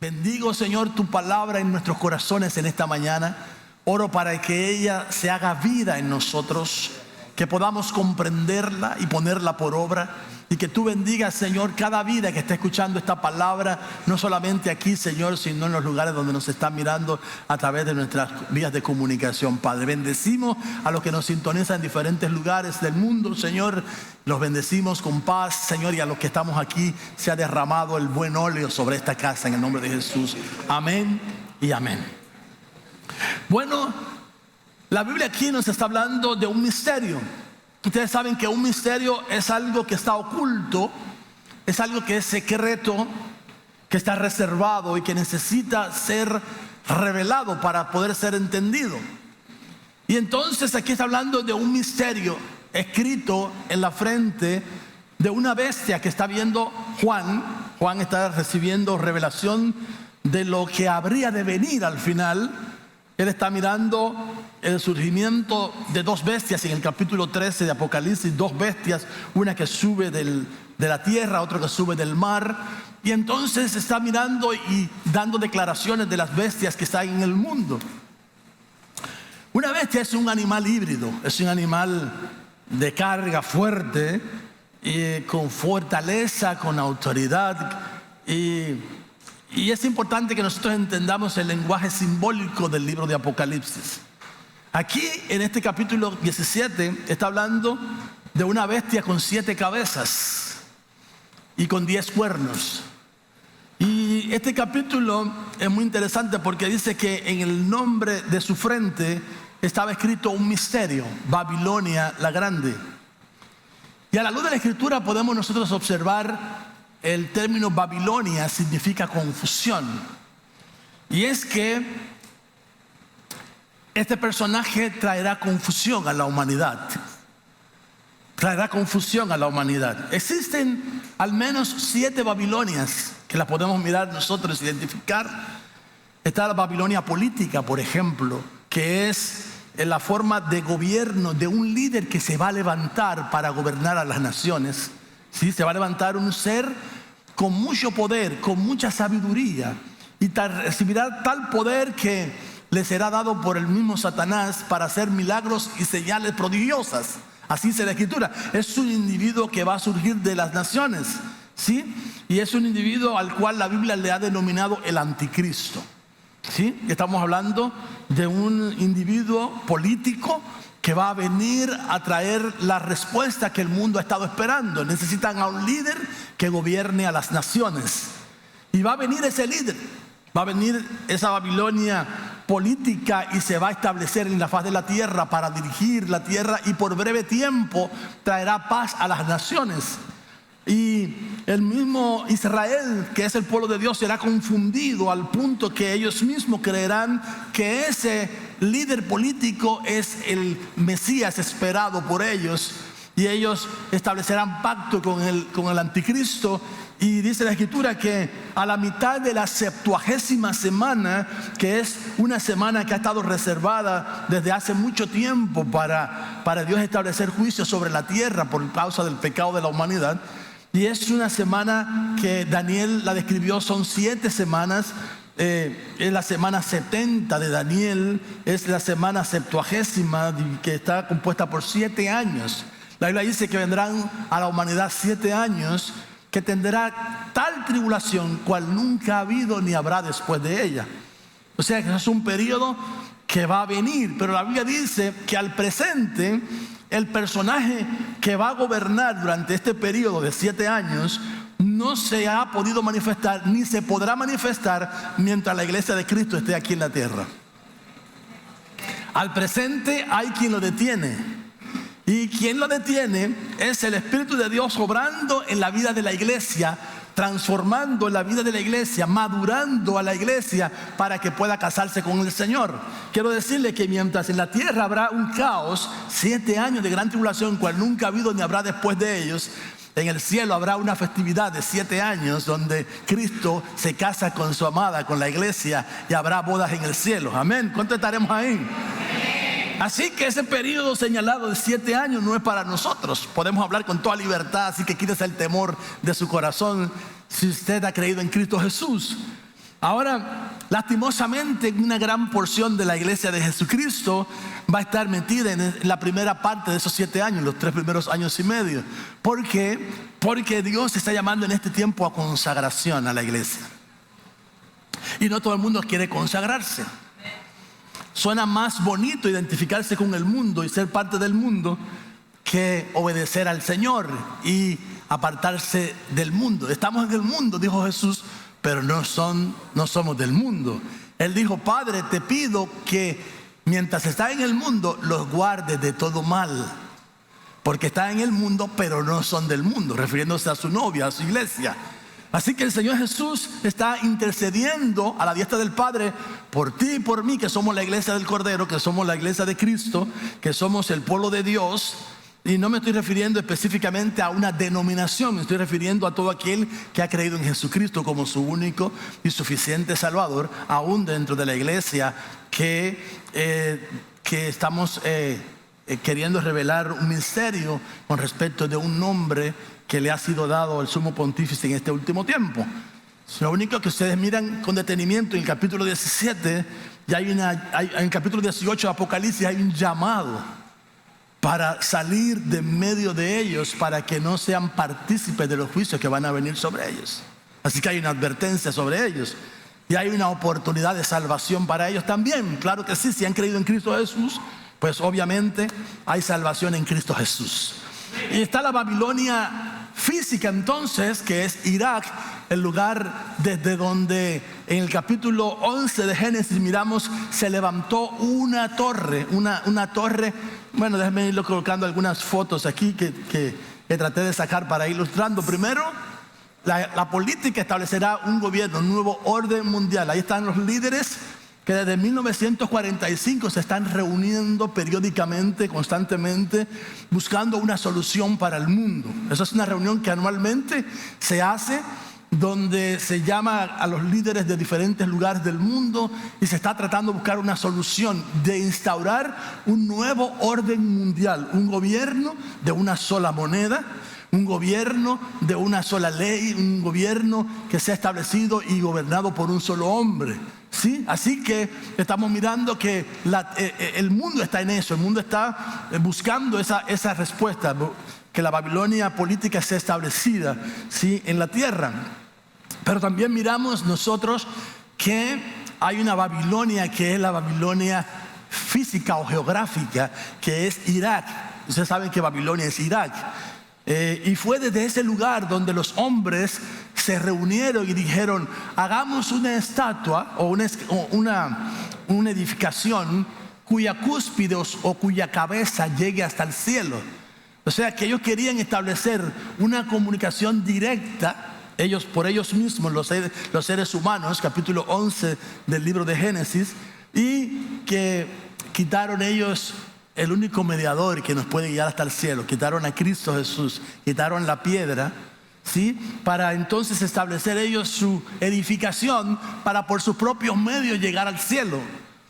Bendigo, Señor, tu palabra en nuestros corazones en esta mañana. Oro para que ella se haga vida en nosotros, que podamos comprenderla y ponerla por obra. Y que tú bendigas, Señor, cada vida que está escuchando esta palabra, no solamente aquí, Señor, sino en los lugares donde nos están mirando a través de nuestras vías de comunicación, Padre. Bendecimos a los que nos sintonizan en diferentes lugares del mundo, Señor. Los bendecimos con paz, Señor, y a los que estamos aquí se ha derramado el buen óleo sobre esta casa en el nombre de Jesús. Amén y amén. Bueno, la Biblia aquí nos está hablando de un misterio. Ustedes saben que un misterio es algo que está oculto, es algo que es secreto, que está reservado y que necesita ser revelado para poder ser entendido. Y entonces aquí está hablando de un misterio escrito en la frente de una bestia que está viendo Juan. Juan está recibiendo revelación de lo que habría de venir al final. Él está mirando el surgimiento de dos bestias en el capítulo 13 de Apocalipsis, dos bestias, una que sube de la tierra, otra que sube del mar. Y entonces está mirando y dando declaraciones de las bestias que están en el mundo. Una bestia es un animal híbrido, es un animal de carga fuerte, con fortaleza, con autoridad. Y es importante que nosotros entendamos el lenguaje simbólico del libro de Apocalipsis. Aquí, en este capítulo 17, está hablando de una bestia con 7 cabezas y con 10 cuernos. Y este capítulo es muy interesante porque dice que en el nombre de su frente estaba escrito un misterio: Babilonia la Grande. Y a la luz de la Escritura podemos nosotros observar el término Babilonia significa confusión. Y es que este personaje traerá confusión a la humanidad. Traerá confusión a la humanidad. Existen al menos 7 Babilonias que las podemos mirar nosotros, identificar. Está la Babilonia política, por ejemplo, que es la forma de gobierno de un líder que se va a levantar para gobernar a las naciones. ¿Sí? Se va a levantar un ser con mucho poder, con mucha sabiduría, y recibirá tal poder que le será dado por el mismo Satanás para hacer milagros y señales prodigiosas. Así dice la Escritura. Es un individuo que va a surgir de las naciones, ¿sí? Y es un individuo al cual la Biblia le ha denominado el anticristo, ¿sí? Estamos hablando de un individuo político que va a venir a traer la respuesta que el mundo ha estado esperando. Necesitan a un líder que gobierne a las naciones. Y va a venir ese líder, va a venir esa Babilonia política y se va a establecer en la faz de la tierra para dirigir la tierra, y por breve tiempo traerá paz a las naciones. Y el mismo Israel, que es el pueblo de Dios, será confundido al punto que ellos mismos creerán que ese líder político es el Mesías esperado por ellos, y ellos establecerán pacto con el anticristo. Y dice la Escritura que a la mitad de la 70ª semana, que es una semana que ha estado reservada desde hace mucho tiempo para Dios establecer juicio sobre la tierra por causa del pecado de la humanidad, y es una semana que Daniel la describió, son 7 semanas. Es la semana 70 de Daniel, es la semana 70ª, que está compuesta por 7 años. La Biblia dice que vendrán a la humanidad 7 años que tendrá tal tribulación cual nunca ha habido ni habrá después de ella. O sea que es un periodo que va a venir, pero la Biblia dice que al presente el personaje que va a gobernar durante este periodo de 7 años no se ha podido manifestar ni se podrá manifestar mientras la iglesia de Cristo esté aquí en la tierra. Al presente hay quien lo detiene, y quien lo detiene es el Espíritu de Dios obrando en la vida de la iglesia, transformando la vida de la iglesia, madurando a la iglesia para que pueda casarse con el Señor. Quiero decirle que mientras en la tierra habrá un caos, 7 años de gran tribulación cual nunca ha habido ni habrá después de ellos, en el cielo habrá una festividad de 7 años donde Cristo se casa con su amada, con la iglesia, y habrá bodas en el cielo. Amén. ¿Cuánto estaremos ahí? Así que ese periodo señalado de 7 años no es para nosotros. Podemos hablar con toda libertad, así que quítese el temor de su corazón si usted ha creído en Cristo Jesús. Ahora, lastimosamente, una gran porción de la iglesia de Jesucristo va a estar metida en la primera parte de esos 7 años, los 3 primeros años y medio. ¿Por qué? Porque Dios está llamando en este tiempo a consagración a la iglesia. Y no todo el mundo quiere consagrarse. Suena más bonito identificarse con el mundo y ser parte del mundo que obedecer al Señor y apartarse del mundo. Estamos en el mundo, dijo Jesús, pero no somos del mundo. Él dijo: Padre, te pido que mientras está en el mundo los guardes de todo mal, porque están en el mundo pero no son del mundo, refiriéndose a su novia, a su iglesia. Así que el Señor Jesús está intercediendo a la diestra del Padre por ti y por mí, que somos la iglesia del Cordero, que somos la iglesia de Cristo, que somos el pueblo de Dios. Y no me estoy refiriendo específicamente a una denominación, me estoy refiriendo a todo aquel que ha creído en Jesucristo como su único y suficiente Salvador, aún dentro de la iglesia que estamos queriendo revelar un misterio con respecto de un nombre que le ha sido dado al sumo pontífice en este último tiempo. Lo único que ustedes miran con detenimiento en el capítulo 17, ya en el capítulo 18 de Apocalipsis hay un llamado para salir de medio de ellos, para que no sean partícipes de los juicios que van a venir sobre ellos. Así que hay una advertencia sobre ellos. Y hay una oportunidad de salvación para ellos también. Claro que sí, si han creído en Cristo Jesús, pues obviamente hay salvación en Cristo Jesús. Y está la Babilonia física entonces, que es Irak, el lugar desde donde en el capítulo 11 de Génesis miramos se levantó una torre, una torre. Bueno, déjenme irlo colocando algunas fotos aquí que traté de sacar para ir ilustrando. Primero, la política establecerá un gobierno, un nuevo orden mundial. Ahí están los líderes que desde 1945 se están reuniendo periódicamente, constantemente, buscando una solución para el mundo. Esa es una reunión que anualmente se hace, donde se llama a los líderes de diferentes lugares del mundo y se está tratando de buscar una solución, de instaurar un nuevo orden mundial, un gobierno de una sola moneda, un gobierno de una sola ley, un gobierno que sea establecido y gobernado por un solo hombre. ¿Sí? Así que estamos mirando que el mundo está en eso, el mundo está buscando esa respuesta, que la Babilonia política sea establecida, ¿sí?, en la tierra. Pero también miramos nosotros que hay una Babilonia que es la Babilonia física o geográfica, que es Irak. Ustedes saben que Babilonia es Irak. Y fue desde ese lugar donde los hombres se reunieron y dijeron: hagamos una estatua o una edificación cuya cúspide o cuya cabeza llegue hasta el cielo. O sea que ellos querían establecer una comunicación directa, por ellos mismos, los seres humanos, capítulo 11 del libro de Génesis, y que quitaron ellos el único mediador que nos puede guiar hasta el cielo. Quitaron a Cristo Jesús, quitaron la piedra, ¿sí?, para entonces establecer ellos su edificación para por sus propios medios llegar al cielo.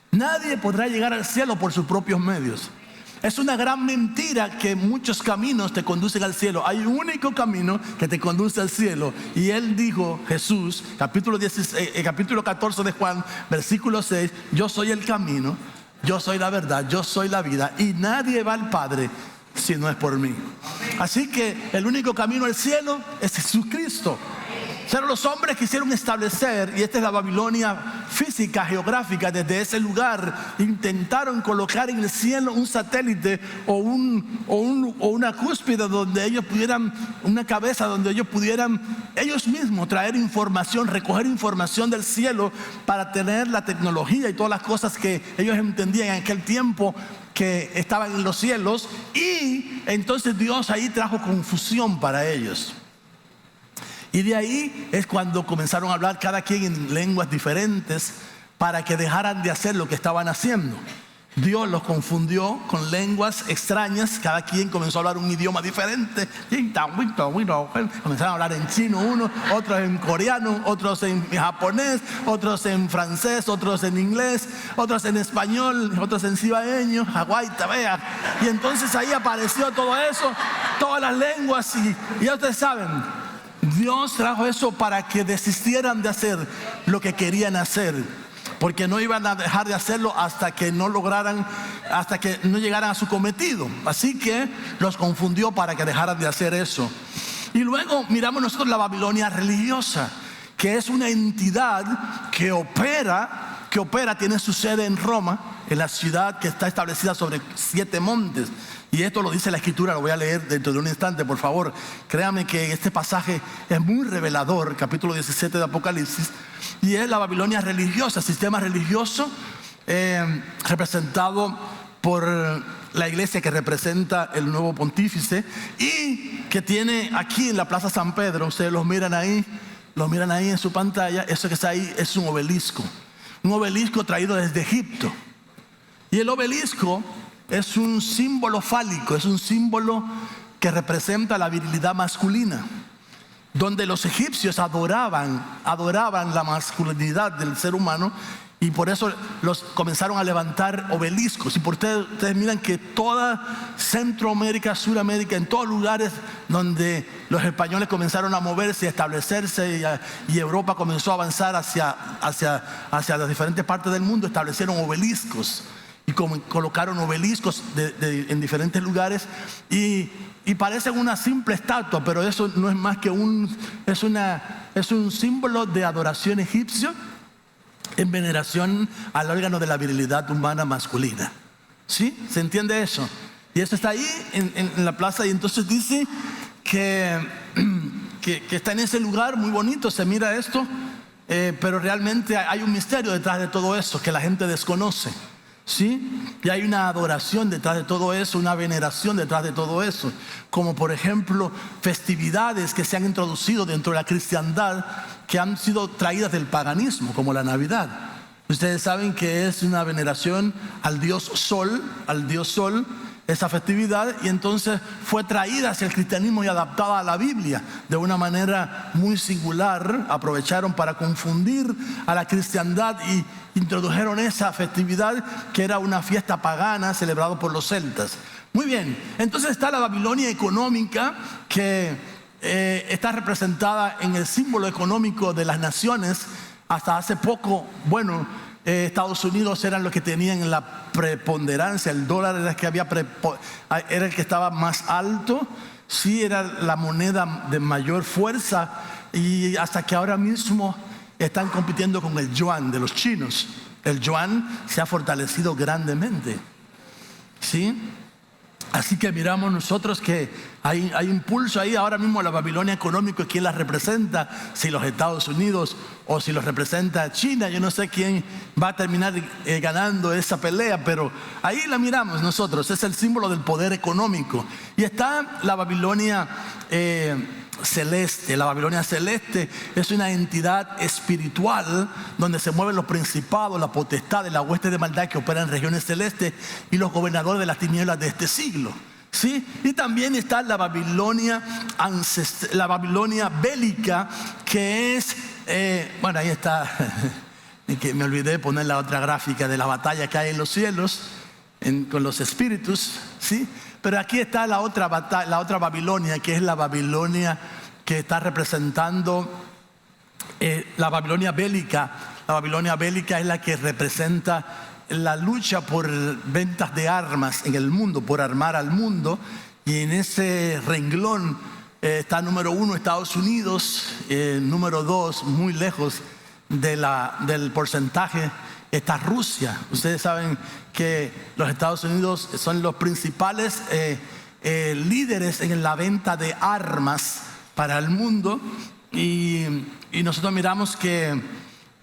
Nadie podrá llegar al cielo por sus propios medios. Es una gran mentira que muchos caminos te conducen al cielo. Hay un único camino que te conduce al cielo. Y él dijo, Jesús, capítulo 14 de Juan, versículo 6, yo soy el camino, yo soy la verdad, yo soy la vida, y nadie va al Padre si no es por mí. Así que el único camino al cielo es Jesucristo. Pero los hombres quisieron establecer, y esta es la Babilonia física, geográfica, desde ese lugar intentaron colocar en el cielo un satélite o una cúspide donde ellos pudieran, una cabeza donde ellos pudieran ellos mismos traer información, recoger información del cielo para tener la tecnología y todas las cosas que ellos entendían en aquel tiempo que estaban en los cielos. Y entonces Dios ahí trajo confusión para ellos. Y de ahí es cuando comenzaron a hablar cada quien en lenguas diferentes para que dejaran de hacer lo que estaban haciendo. Dios los confundió con lenguas extrañas. Cada quien comenzó a hablar un idioma diferente. Comenzaron a hablar en chino uno, otros en coreano, otros en japonés, otros en francés, otros en inglés, otros en español, otros en cibaeño, Hawái, tabea. Y entonces ahí apareció todo eso, todas las lenguas, y ya ustedes saben. Dios trajo eso para que desistieran de hacer lo que querían hacer, porque no iban a dejar de hacerlo hasta que no lograran, hasta que no llegaran a su cometido. Así que los confundió para que dejaran de hacer eso. Y luego miramos nosotros la Babilonia religiosa, que es una entidad que opera, tiene su sede en Roma, en la ciudad que está establecida sobre 7 montes. Y esto lo dice la Escritura, lo voy a leer dentro de un instante, por favor. Créame que este pasaje es muy revelador, capítulo 17 de Apocalipsis. Y es la Babilonia religiosa, sistema religioso representado por la iglesia que representa el nuevo pontífice, y que tiene aquí en la Plaza San Pedro, ustedes lo miran ahí en su pantalla. Eso que está ahí es un obelisco traído desde Egipto. Y el obelisco es un símbolo fálico, es un símbolo que representa la virilidad masculina, donde los egipcios adoraban la masculinidad del ser humano, y por eso los comenzaron a levantar obeliscos. Y por ustedes miran que toda Centroamérica, Suramérica, en todos lugares donde los españoles comenzaron a moverse y a establecerse, y Europa comenzó a avanzar hacia las diferentes partes del mundo, establecieron obeliscos. Y colocaron obeliscos en diferentes lugares, y parecen una simple estatua, pero eso no es más que es un símbolo de adoración egipcio en veneración al órgano de la virilidad humana masculina. ¿Sí? ¿Se entiende eso? Y eso está ahí en la plaza, y entonces dice que está en ese lugar muy bonito, se mira esto, pero realmente hay un misterio detrás de todo eso que la gente desconoce. ¿Sí? Y hay una adoración detrás de todo eso, una veneración detrás de todo eso, como por ejemplo festividades que se han introducido dentro de la cristiandad, que han sido traídas del paganismo, como la Navidad. Ustedes saben que es una veneración al dios Sol, esa festividad, y entonces fue traída hacia el cristianismo y adaptada a la Biblia de una manera muy singular. Aprovecharon para confundir a la cristiandad y introdujeron esa festividad, que era una fiesta pagana celebrada por los celtas. Muy bien, entonces está la Babilonia económica, que está representada en el símbolo económico de las naciones. Hasta hace poco, Estados Unidos eran los que tenían la preponderancia. El dólar era el que estaba más alto. Sí, era la moneda de mayor fuerza, y hasta que ahora mismo están compitiendo con el yuan de los chinos. El yuan se ha fortalecido grandemente. ¿Sí? Así que miramos nosotros que hay impulso ahí. Ahora mismo la Babilonia económica, ¿quién la representa? Si los Estados Unidos o si los representa China. Yo no sé quién va a terminar ganando esa pelea, pero ahí la miramos nosotros. Es el símbolo del poder económico. Y está la Babilonia celeste. La Babilonia celeste es una entidad espiritual donde se mueven los principados, la potestad, la hueste de maldad que opera en regiones celestes, y los gobernadores de las tinieblas de este siglo. ¿Sí? Y también está la Babilonia bélica, que es ahí está. Que me olvidé de poner la otra gráfica de la batalla que hay en los cielos con los espíritus, ¿sí? Pero aquí está la otra Babilonia, que es la Babilonia que está representando la Babilonia bélica. La Babilonia bélica es la que representa la lucha por ventas de armas en el mundo, por armar al mundo. Y en ese renglón está número 1 Estados Unidos, número 2, muy lejos del porcentaje, está Rusia. Ustedes saben que los Estados Unidos son los principales líderes en la venta de armas para el mundo, y nosotros miramos que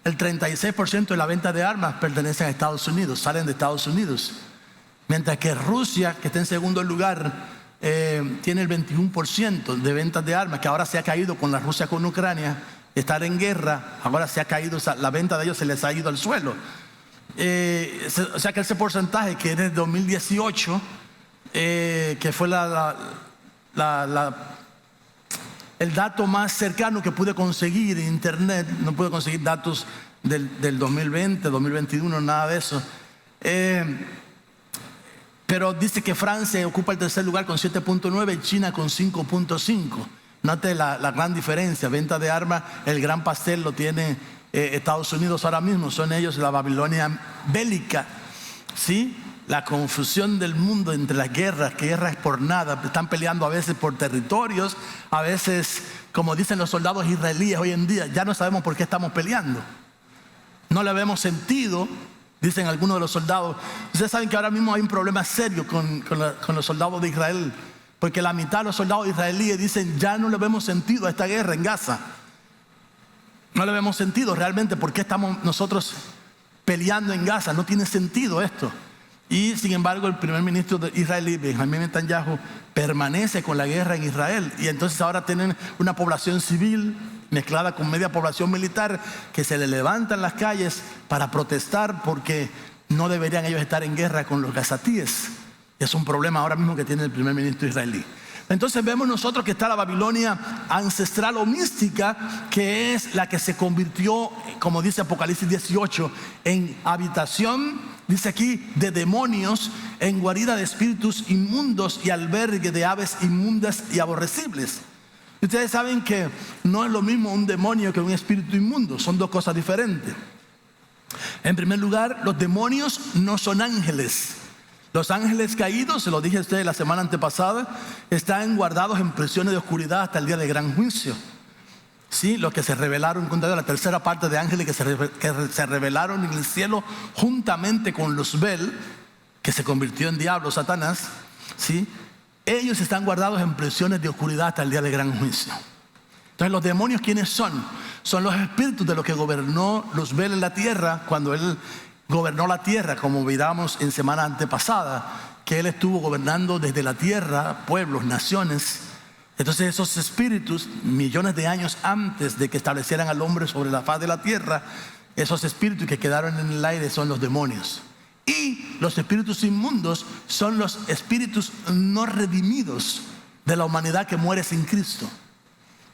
el 36% de la venta de armas pertenece a Estados Unidos, salen de Estados Unidos, mientras que Rusia, que está en segundo lugar, tiene el 21% de ventas de armas, que ahora se ha caído con la Rusia con Ucrania, estar en guerra, ahora se ha caído, la venta de ellos se les ha ido al suelo. O sea que ese porcentaje, que es de 2018, que fue el dato más cercano que pude conseguir en internet, no pude conseguir datos del 2020, 2021, nada de eso, pero dice que Francia ocupa el tercer lugar con 7.9 y China con 5.5. Note la gran diferencia. Venta de armas, el gran pastel lo tiene Estados Unidos ahora mismo. Son ellos la Babilonia bélica, ¿sí? La confusión del mundo entre las guerras, que guerra es por nada. Están peleando a veces por territorios, a veces, como dicen los soldados israelíes hoy en día, ya no sabemos por qué estamos peleando. No le vemos sentido, dicen algunos de los soldados. Ustedes saben que ahora mismo hay un problema serio con los soldados de Israel, porque la mitad de los soldados israelíes dicen, ya no le vemos sentido a esta guerra en Gaza. No le vemos sentido realmente. ¿Por qué estamos nosotros peleando en Gaza? No tiene sentido esto. Y sin embargo el primer ministro israelí, Benjamín Netanyahu, permanece con la guerra en Israel. Y entonces ahora tienen una población civil mezclada con media población militar que se le levanta en las calles para protestar porque no deberían ellos estar en guerra con los gazatíes. Es un problema ahora mismo que tiene el primer ministro israelí. Entonces vemos nosotros que está la Babilonia ancestral o mística, que es la que se convirtió, como dice Apocalipsis 18, en habitación, dice aquí, de demonios, en guarida de espíritus inmundos y albergue de aves inmundas y aborrecibles. Y ustedes saben que no es lo mismo un demonio que un espíritu inmundo, son dos cosas diferentes. En primer lugar, los demonios no son ángeles. Los ángeles caídos, se lo dije a ustedes la semana antepasada, están guardados en prisiones de oscuridad hasta el día del gran juicio. Sí, los que se rebelaron contra la tercera parte de ángeles que se rebelaron en el cielo juntamente con Luzbel, que se convirtió en diablo, Satanás, ¿sí? Ellos están guardados en prisiones de oscuridad hasta el día del gran juicio. Entonces los demonios, ¿quiénes son? Son los espíritus de los que gobernó Luzbel en la tierra cuando él gobernó la tierra, como miramos en semana antepasada, que él estuvo gobernando desde la tierra, pueblos, naciones. Entonces esos espíritus, millones de años antes de que establecieran al hombre sobre la faz de la tierra, esos espíritus que quedaron en el aire son los demonios. Y los espíritus inmundos son los espíritus no redimidos de la humanidad que muere sin Cristo.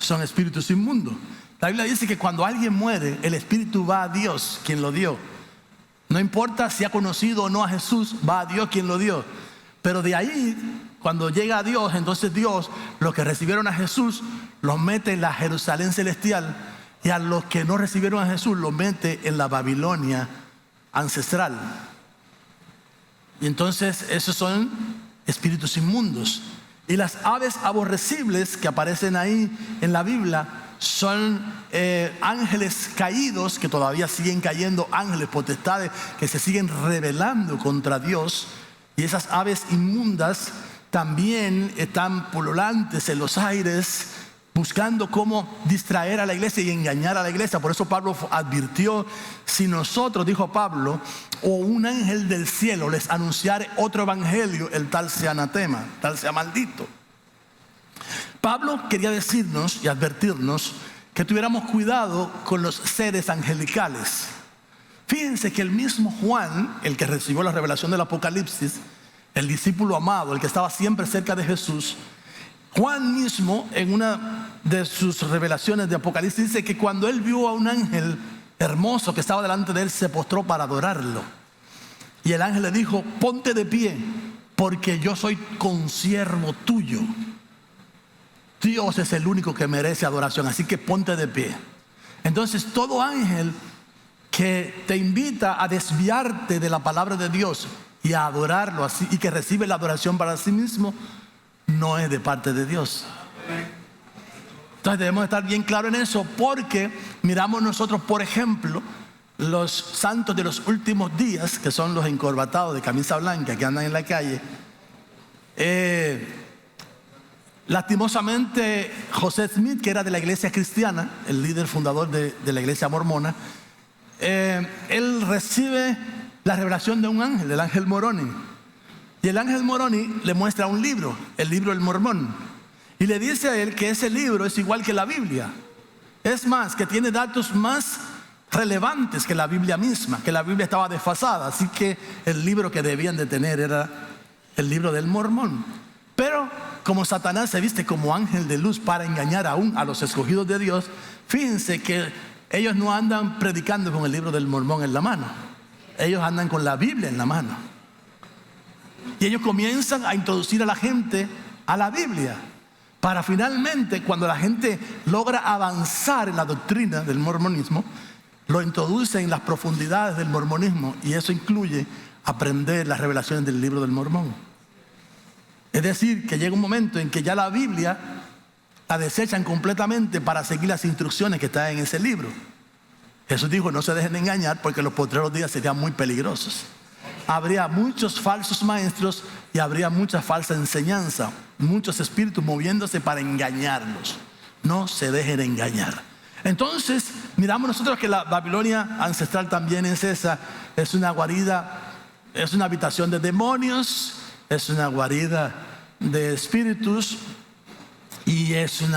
Son espíritus inmundos. La Biblia dice que cuando alguien muere, el espíritu va a Dios, quien lo dio. No importa si ha conocido o no a Jesús, va a Dios quien lo dio. Pero de ahí, cuando llega a Dios, entonces Dios, los que recibieron a Jesús, los mete en la Jerusalén celestial. Y a los que no recibieron a Jesús, los mete en la Babilonia ancestral. Y entonces esos son espíritus inmundos. Y las aves aborrecibles que aparecen ahí en la Biblia son ángeles caídos que todavía siguen cayendo, ángeles potestades que se siguen rebelando contra Dios. Y esas aves inmundas también están pululantes en los aires, buscando cómo distraer a la iglesia y engañar a la iglesia. Por eso Pablo advirtió: si nosotros, dijo Pablo, o un ángel del cielo les anunciare otro evangelio, el tal sea anatema, tal sea maldito. Pablo quería decirnos y advertirnos que tuviéramos cuidado con los seres angelicales. Fíjense que el mismo Juan, el que recibió la revelación del Apocalipsis, el discípulo amado, el que estaba siempre cerca de Jesús, Juan mismo en una de sus revelaciones de Apocalipsis dice que cuando él vio a un ángel hermoso que estaba delante de él, se postró para adorarlo. Y el ángel le dijo: ponte de pie, porque yo soy consiervo tuyo. Dios es el único que merece adoración, así que ponte de pie. Entonces todo ángel que te invita a desviarte de la palabra de Dios y a adorarlo así, y que recibe la adoración para sí mismo, no es de parte de Dios. Entonces debemos estar bien claros en eso, porque miramos nosotros, por ejemplo, los santos de los últimos días, que son los encorbatados de camisa blanca que andan en la calle. Lastimosamente, José Smith, que era de la iglesia cristiana, el líder fundador de la iglesia mormona, él recibe la revelación de un ángel, el ángel Moroni. Y el ángel Moroni le muestra un libro, el libro del Mormón, y le dice a él que ese libro es igual que la Biblia. Es más, que tiene datos más relevantes que la Biblia misma, que la Biblia estaba desfasada, así que el libro que debían de tener era el libro del Mormón. Pero como Satanás se viste como ángel de luz para engañar aún a los escogidos de Dios, fíjense que ellos no andan predicando con el libro del Mormón en la mano, ellos andan con la Biblia en la mano. Y ellos comienzan a introducir a la gente a la Biblia. para finalmente, cuando la gente logra avanzar en la doctrina del mormonismo, lo introduce en las profundidades del mormonismo, y eso incluye aprender las revelaciones del libro del Mormón. Es decir, que llega un momento en que ya la Biblia la desechan completamente para seguir las instrucciones que están en ese libro. Jesús dijo: no se dejen engañar, porque los postreros días serían muy peligrosos. Habría muchos falsos maestros y habría mucha falsa enseñanza, muchos espíritus moviéndose para engañarlos. No se dejen engañar. Entonces miramos nosotros que la Babilonia ancestral también es esa. Es una guarida, es una habitación de demonios, es una guarida de espíritus, y es un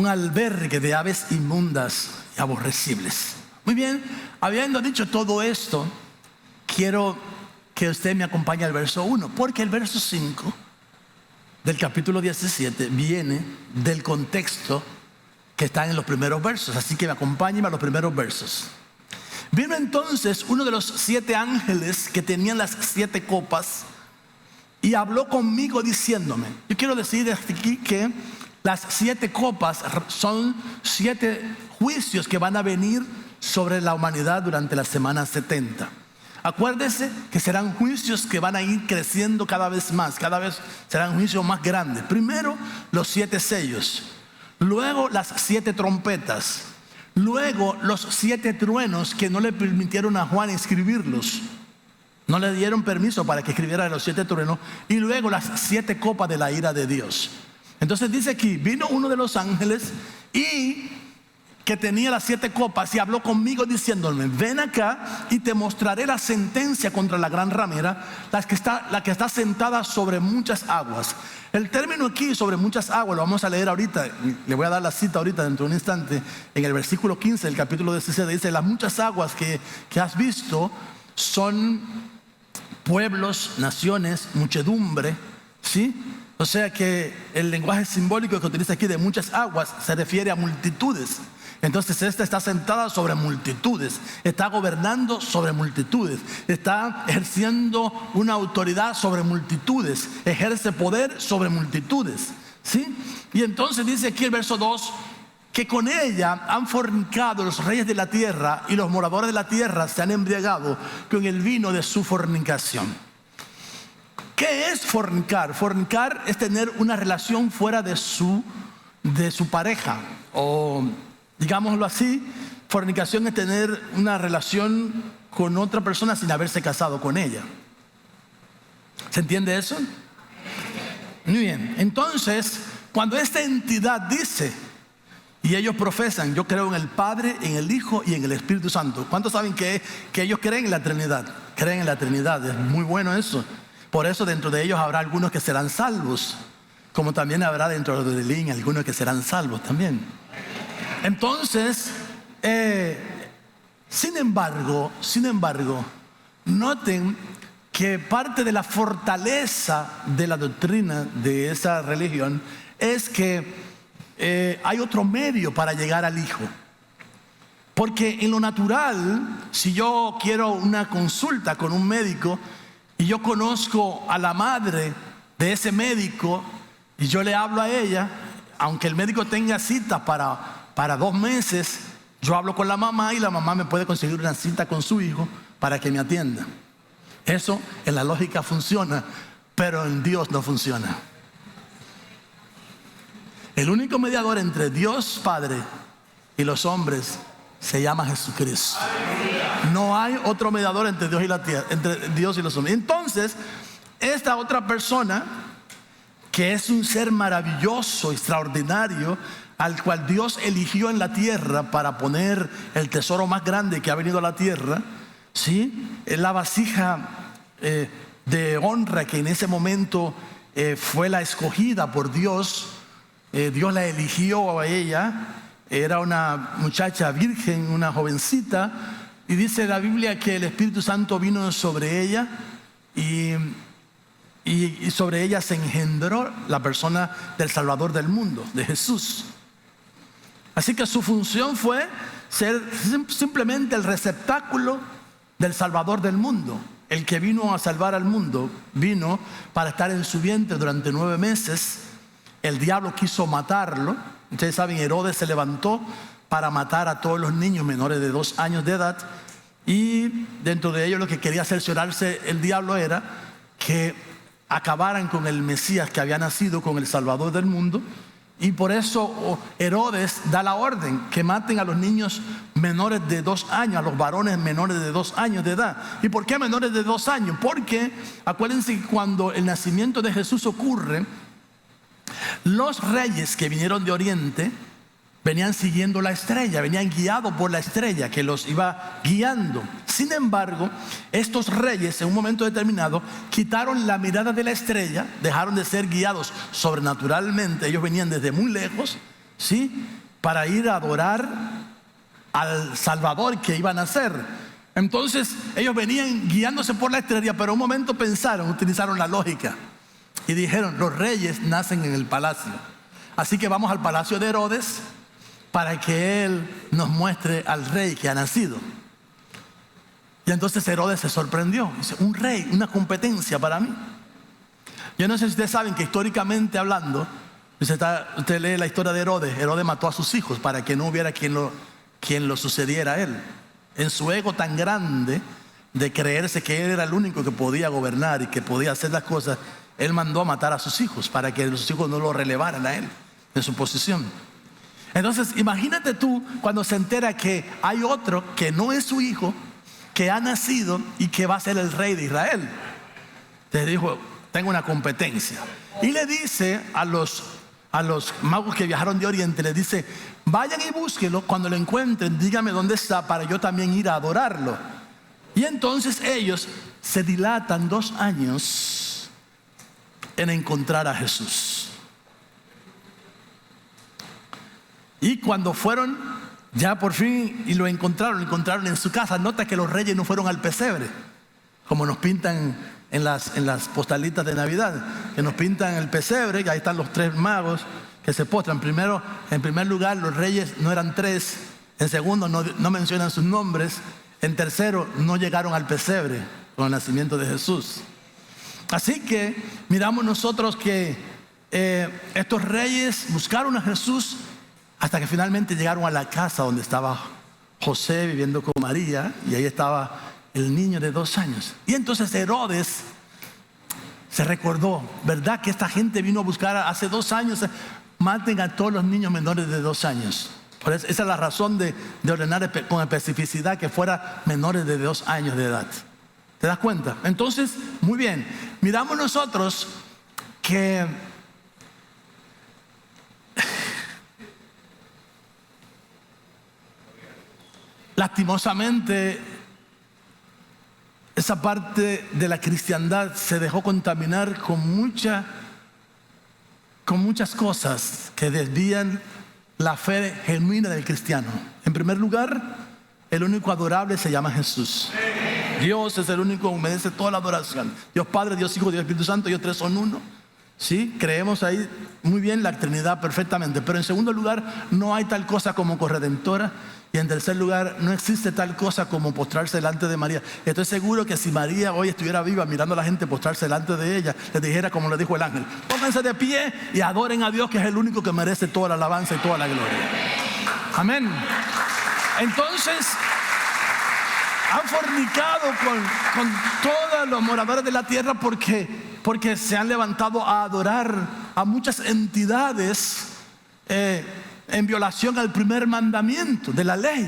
albergue de aves inmundas y aborrecibles. Muy bien, habiendo dicho todo esto, quiero que usted me acompañe al verso 1, porque el verso 5 del capítulo 17 viene del contexto que está en los primeros versos. Así que acompáñeme a los primeros versos. Vino entonces uno de los 7 ángeles que tenían las 7 copas y habló conmigo diciéndome. Yo quiero decir aquí que las 7 copas son 7 juicios que van a venir sobre la humanidad durante la semana 70. Acuérdese que serán juicios que van a ir creciendo cada vez más, cada vez serán juicios más grandes. Primero los 7 sellos, luego las 7 trompetas, luego los 7 truenos que no le permitieron a Juan escribirlos. No le dieron permiso para que escribiera los 7 truenos, y luego las 7 copas de la ira de Dios. Entonces dice aquí: vino uno de los ángeles y que tenía las 7 copas y habló conmigo diciéndome: ven acá y te mostraré la sentencia contra la gran ramera, la que está sentada sobre muchas aguas. El término aquí, sobre muchas aguas, lo vamos a leer ahorita. Le voy a dar la cita ahorita dentro de un instante. En el versículo 15 del capítulo 17 dice: las muchas aguas que has visto son pueblos, naciones, muchedumbre, ¿sí? O sea que el lenguaje simbólico que utiliza aquí de muchas aguas se refiere a multitudes. Entonces esta está sentada sobre multitudes, está gobernando sobre multitudes, está ejerciendo una autoridad sobre multitudes, ejerce poder sobre multitudes, ¿sí? Y entonces dice aquí el verso 2 que con ella han fornicado los reyes de la tierra, y los moradores de la tierra se han embriagado con el vino de su fornicación. ¿Qué es fornicar? Fornicar es tener una relación fuera de su pareja, o digámoslo así, fornicación es tener una relación con otra persona sin haberse casado con ella. ¿Se entiende eso? Muy bien. Entonces, cuando esta entidad dice, y ellos profesan: yo creo en el Padre, en el Hijo y en el Espíritu Santo. ¿Cuántos saben que ellos creen en la Trinidad? Creen en la Trinidad, es muy bueno eso. Por eso dentro de ellos habrá algunos que serán salvos, como también habrá dentro de Lin algunos que serán salvos también. Entonces, sin embargo, noten que parte de la fortaleza de la doctrina de esa religión es que hay otro medio para llegar al Hijo. Porque en lo natural, si yo quiero una consulta con un médico y yo conozco a la madre de ese médico y yo le hablo a ella, aunque el médico tenga cita para 2 meses, yo hablo con la mamá y la mamá me puede conseguir una cita con su hijo para que me atienda. Eso en la lógica funciona, pero en Dios no funciona. El único mediador entre Dios Padre y los hombres se llama Jesucristo. No hay otro mediador entre Dios y la tierra, entre Dios y los hombres. Entonces, esta otra persona, que es un ser maravilloso, extraordinario, al cual Dios eligió en la tierra para poner el tesoro más grande que ha venido a la tierra, ¿sí? Es la vasija de honra que en ese momento fue la escogida por Dios. Dios la eligió a ella. Era una muchacha virgen, una jovencita, y dice la Biblia que el Espíritu Santo vino sobre ella y sobre ella se engendró la persona del Salvador del mundo, de Jesús. Así que su función fue ser simplemente el receptáculo del Salvador del mundo. el que vino a salvar al mundo, vino para estar en su vientre durante 9 meses. El diablo quiso matarlo. Ustedes saben, Herodes se levantó para matar a todos los niños menores de 2 años de edad. Y dentro de ellos lo que quería cerciorarse el diablo era que acabaran con el Mesías que había nacido, con el Salvador del mundo. Y por eso Herodes da la orden que maten a los niños menores de 2 años, a los varones menores de 2 años de edad. ¿Y por qué menores de 2 años? Porque acuérdense que cuando el nacimiento de Jesús ocurre, los reyes que vinieron de Oriente venían siguiendo la estrella, venían guiados por la estrella que los iba guiando. Sin embargo, estos reyes en un momento determinado quitaron la mirada de la estrella, dejaron de ser guiados sobrenaturalmente. Ellos venían desde muy lejos, ¿sí?, para ir a adorar al Salvador que iba a nacer. Entonces ellos venían guiándose por la estrella, pero un momento pensaron, utilizaron la lógica y dijeron: los reyes nacen en el palacio, así que vamos al palacio de Herodes para que él nos muestre al rey que ha nacido. Y entonces Herodes se sorprendió. Dice: un rey, una competencia para mí. Yo no sé si ustedes saben que históricamente hablando, usted lee la historia de Herodes. Herodes mató a sus hijos para que no hubiera quien lo sucediera a él. En su ego tan grande de creerse que él era el único que podía gobernar y que podía hacer las cosas, él mandó a matar a sus hijos para que sus hijos no lo relevaran a él en su posición. Entonces imagínate tú cuando se entera que hay otro que no es su hijo, que ha nacido y que va a ser el rey de Israel. Te dijo: tengo una competencia. Y le dice a los magos que viajaron de Oriente, les dice: vayan y búsquenlo, cuando lo encuentren díganme dónde está para yo también ir a adorarlo. Y entonces ellos se dilatan 2 años en encontrar a Jesús. Y cuando fueron ya por fin y lo encontraron en su casa. Nota que los reyes no fueron al pesebre, como nos pintan en las postalitas de Navidad, que nos pintan el pesebre, que ahí están los 3 magos que se postran. En primer lugar, los reyes no eran 3. En segundo, no mencionan sus nombres. En tercero, no llegaron al pesebre con el nacimiento de Jesús. Así que miramos nosotros que estos reyes buscaron a Jesús hasta que finalmente llegaron a la casa donde estaba José viviendo con María, y ahí estaba el niño de 2 años. Y entonces Herodes se recordó: ¿verdad que esta gente vino a buscar hace 2 años? Maten a todos los niños menores de 2 años. Por eso, esa es la razón de ordenar con especificidad que fuera menores de 2 años de edad. ¿Te das cuenta? Entonces, muy bien, miramos nosotros que lastimosamente esa parte de la cristiandad se dejó contaminar con muchas cosas que desvían la fe genuina del cristiano. En primer lugar, el único adorable se llama Jesús. Dios es el único que merece toda la adoración. Dios Padre, Dios Hijo, Dios Espíritu Santo, ellos 3 son uno. Sí, creemos ahí muy bien la Trinidad perfectamente. Pero en segundo lugar, no hay tal cosa como corredentora. Y en tercer lugar, no existe tal cosa como postrarse delante de María. Estoy seguro que si María hoy estuviera viva mirando a la gente postrarse delante de ella, les dijera como le dijo el ángel: pónganse de pie y adoren a Dios, que es el único que merece toda la alabanza y toda la gloria. Amén. Entonces, han fornicado con todos los moradores de la tierra porque se han levantado a adorar a muchas entidades en violación al primer mandamiento de la ley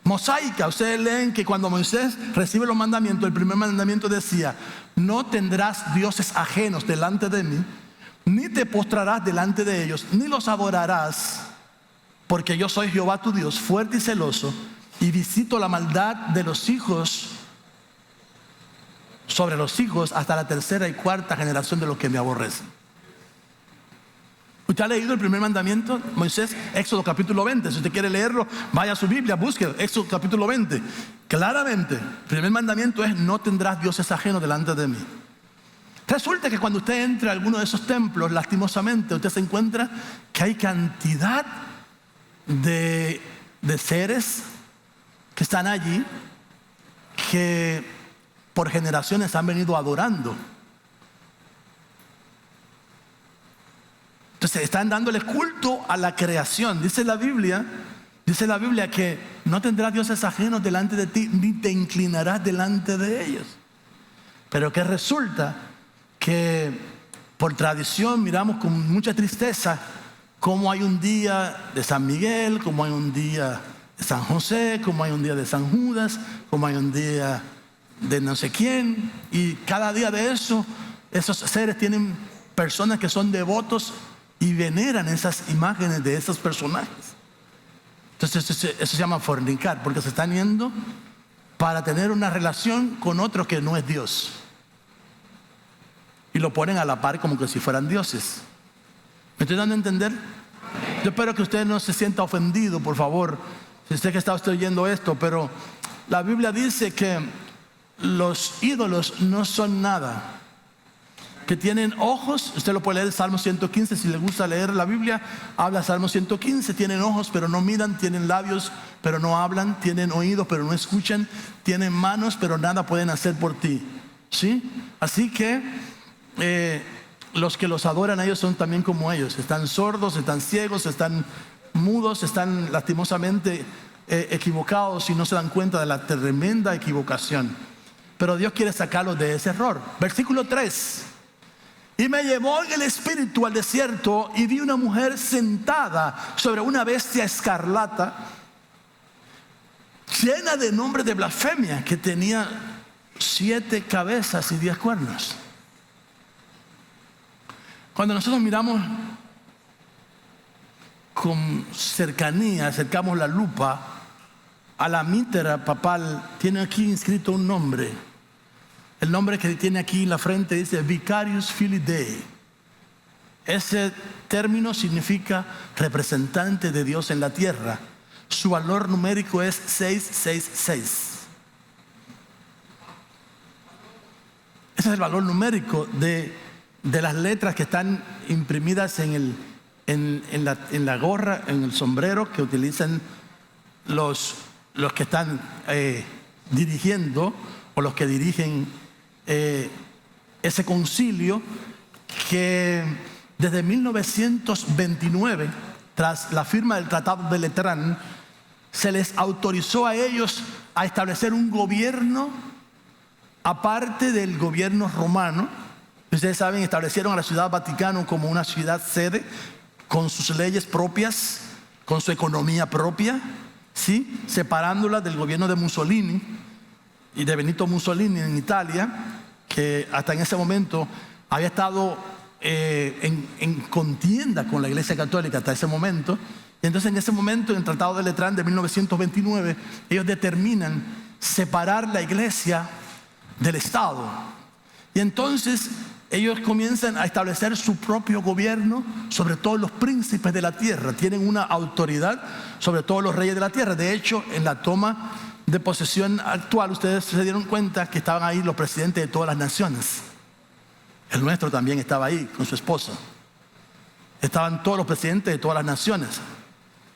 mosaica. Ustedes leen que cuando Moisés recibe los mandamientos, el primer mandamiento decía: no tendrás dioses ajenos delante de mí, ni te postrarás delante de ellos, ni los adorarás, porque yo soy Jehová tu Dios, fuerte y celoso, y visito la maldad de los hijos sobre los hijos hasta la 3ª y 4ª generación de los que me aborrecen. ¿Usted ha leído el primer mandamiento? Moisés, Éxodo capítulo 20. Si usted quiere leerlo, vaya a su Biblia, busque Éxodo capítulo 20. Claramente, el primer mandamiento es: no tendrás dioses ajenos delante de mí. Resulta que cuando usted entra a alguno de esos templos, lastimosamente, usted se encuentra que hay cantidad de seres que están allí, que por generaciones han venido adorando. Entonces están dándole culto a la creación. Dice la Biblia que no tendrás dioses ajenos delante de ti, ni te inclinarás delante de ellos. Pero que resulta que por tradición miramos con mucha tristeza cómo hay un día de San Miguel, cómo hay un día de San José, cómo hay un día de San Judas, cómo hay un día de no sé quién. Y cada día de eso, esos seres tienen personas que son devotos y veneran esas imágenes de esos personajes. Entonces eso se llama fornicar, porque se están yendo para tener una relación con otro que no es Dios. Y lo ponen a la par como que si fueran dioses. ¿Me estoy dando a entender? Yo espero que usted no se sienta ofendido, por favor, si usted que está oyendo esto, pero la Biblia dice que los ídolos no son nada. Que tienen ojos, usted lo puede leer en Salmo 115, si le gusta leer la Biblia, habla Salmo 115, tienen ojos pero no miran, tienen labios pero no hablan, tienen oídos pero no escuchan, tienen manos pero nada pueden hacer por ti. ¿Sí? Así que los que los adoran a ellos son también como ellos, están sordos, están ciegos, están mudos, están lastimosamente equivocados y no se dan cuenta de la tremenda equivocación. Pero Dios quiere sacarlos de ese error. Versículo 3. Y me llevó en el espíritu al desierto y vi una mujer sentada sobre una bestia escarlata, llena de nombre de blasfemia, que tenía 7 cabezas y 10 cuernos. Cuando nosotros miramos con cercanía, acercamos la lupa a la mítera papal, tiene aquí inscrito un nombre. El nombre que tiene aquí en la frente dice Vicarius Filii Dei. Ese término significa representante de Dios en la tierra. Su valor numérico es 666. Ese es el valor numérico de las letras que están imprimidas en la gorra, en el sombrero que utilizan los que están dirigiendo o los que dirigen ese concilio, que desde 1929, tras la firma del Tratado de Letrán, se les autorizó a ellos a establecer un gobierno aparte del gobierno romano. Ustedes saben, establecieron a la Ciudad Vaticano como una ciudad sede, con sus leyes propias, con su economía propia, ¿sí? Separándola del gobierno de Mussolini y de Benito Mussolini en Italia, que hasta en ese momento había estado en contienda con la Iglesia Católica hasta ese momento. Y entonces en ese momento, en el Tratado de Letrán de 1929, ellos determinan separar la Iglesia del Estado. Y entonces ellos comienzan a establecer su propio gobierno sobre todos los príncipes de la tierra. Tienen una autoridad sobre todos los reyes de la tierra. De hecho, en la toma de posesión actual, ustedes se dieron cuenta que estaban ahí los presidentes de todas las naciones. El nuestro también estaba ahí con su esposa. Estaban todos los presidentes de todas las naciones,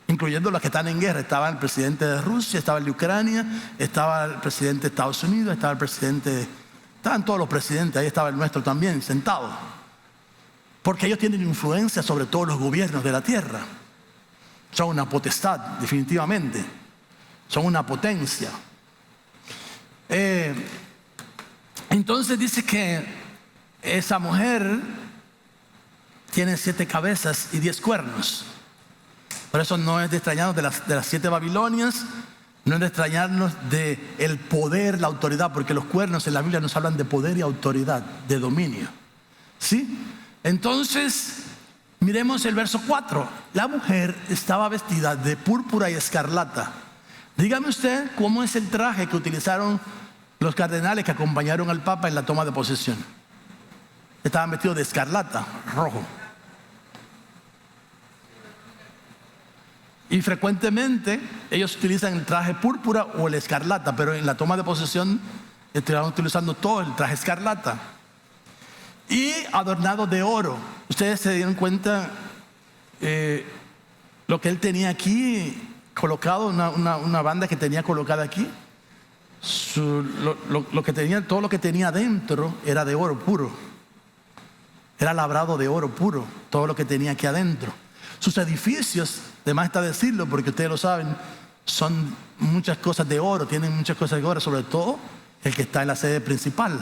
incluyendo los que están en guerra. Estaba el presidente de Rusia, estaba el de Ucrania, estaba el presidente de Estados Unidos, estaba el presidente, estaban todos los presidentes, ahí estaba el nuestro también sentado. Porque ellos tienen influencia sobre todos los gobiernos de la tierra. Son una potestad, definitivamente. Son una potencia. Entonces dice que esa mujer tiene 7 cabezas y 10 cuernos. Por eso no es de extrañarnos de las 7 Babilonias, no es de extrañarnos del poder, la autoridad, porque los cuernos en la Biblia nos hablan de poder y autoridad, de dominio. ¿Sí? Entonces, miremos el verso 4. La mujer estaba vestida de púrpura y escarlata. Dígame usted cómo es el traje que utilizaron los cardenales que acompañaron al Papa en la toma de posesión. Estaban vestidos de escarlata, rojo. Y frecuentemente ellos utilizan el traje púrpura o el escarlata, pero en la toma de posesión estaban utilizando todo el traje escarlata. Y adornado de oro. Ustedes se dieron cuenta lo que él tenía aquí colocado, una banda que tenía colocada aquí. lo que tenía, todo lo que tenía dentro era de oro puro. Era labrado de oro puro, todo lo que tenía aquí adentro. Sus edificios, de más está decirlo, porque ustedes lo saben, son muchas cosas de oro, tienen muchas cosas de oro, sobre todo el que está en la sede principal.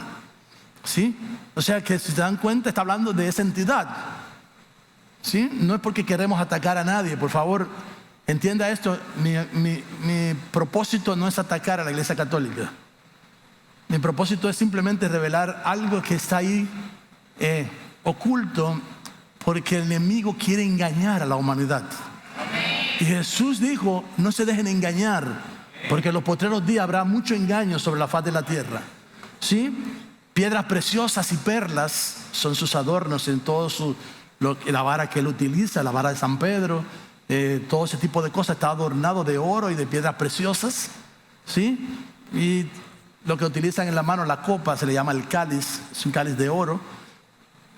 ¿Sí? O sea que si se dan cuenta, está hablando de esa entidad. ¿Sí? No es porque queremos atacar a nadie, por favor, entienda esto. Mi propósito no es atacar a la Iglesia Católica. Mi propósito es simplemente revelar algo que está ahí oculto, porque el enemigo quiere engañar a la humanidad. Y Jesús dijo: no se dejen engañar, porque en los postreros días habrá mucho engaño sobre la faz de la tierra. ¿Sí? Piedras preciosas y perlas son sus adornos en todo la vara que él utiliza, la vara de San Pedro, todo ese tipo de cosas está adornado de oro y de piedras preciosas. ¿Sí? Y lo que utilizan en la mano, la copa, se le llama el cáliz, es un cáliz de oro.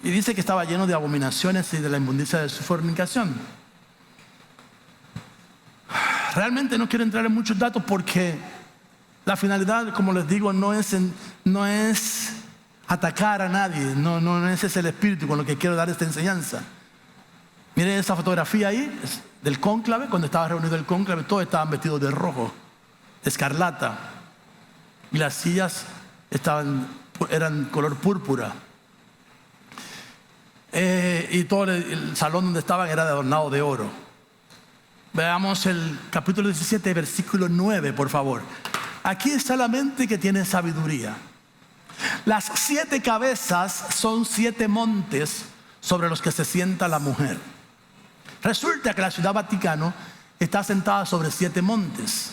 Y dice que estaba lleno de abominaciones y de la inmundicia de su fornicación. Realmente no quiero entrar en muchos datos porque la finalidad, como les digo, no es atacar a nadie. No ese es el espíritu con lo que quiero dar esta enseñanza. Miren esa fotografía ahí, es del cónclave. Cuando estaba reunido el cónclave, todos estaban vestidos de rojo, de escarlata. Y las sillas eran color púrpura. Y todo el salón donde estaban era adornado de oro. Veamos el capítulo 17, versículo 9, por favor. Aquí está la mente que tiene sabiduría. Las 7 cabezas son 7 montes sobre los que se sienta la mujer. Resulta que la ciudad Vaticano está sentada sobre 7 montes.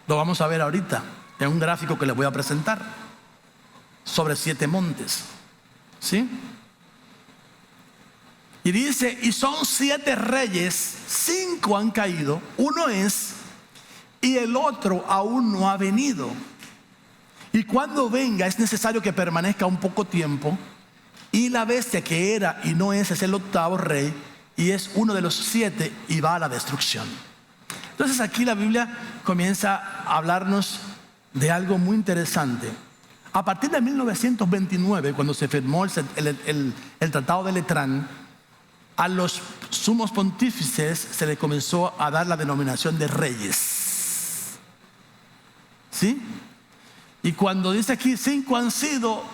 Lo vamos a ver ahorita en un gráfico que les voy a presentar. Sobre 7 montes. ¿Sí? Y dice: y son 7 reyes, 5 han caído, uno es, y el otro aún no ha venido. Y cuando venga es necesario que permanezca un poco tiempo. Y la bestia que era y no es el 8º rey, y es uno de los 7 y va a la destrucción. Entonces aquí la Biblia comienza a hablarnos de algo muy interesante. A partir de 1929, cuando se firmó el Tratado de Letrán, a los sumos pontífices se les comenzó a dar la denominación de reyes. ¿Sí? Y cuando dice aquí 5 han sido,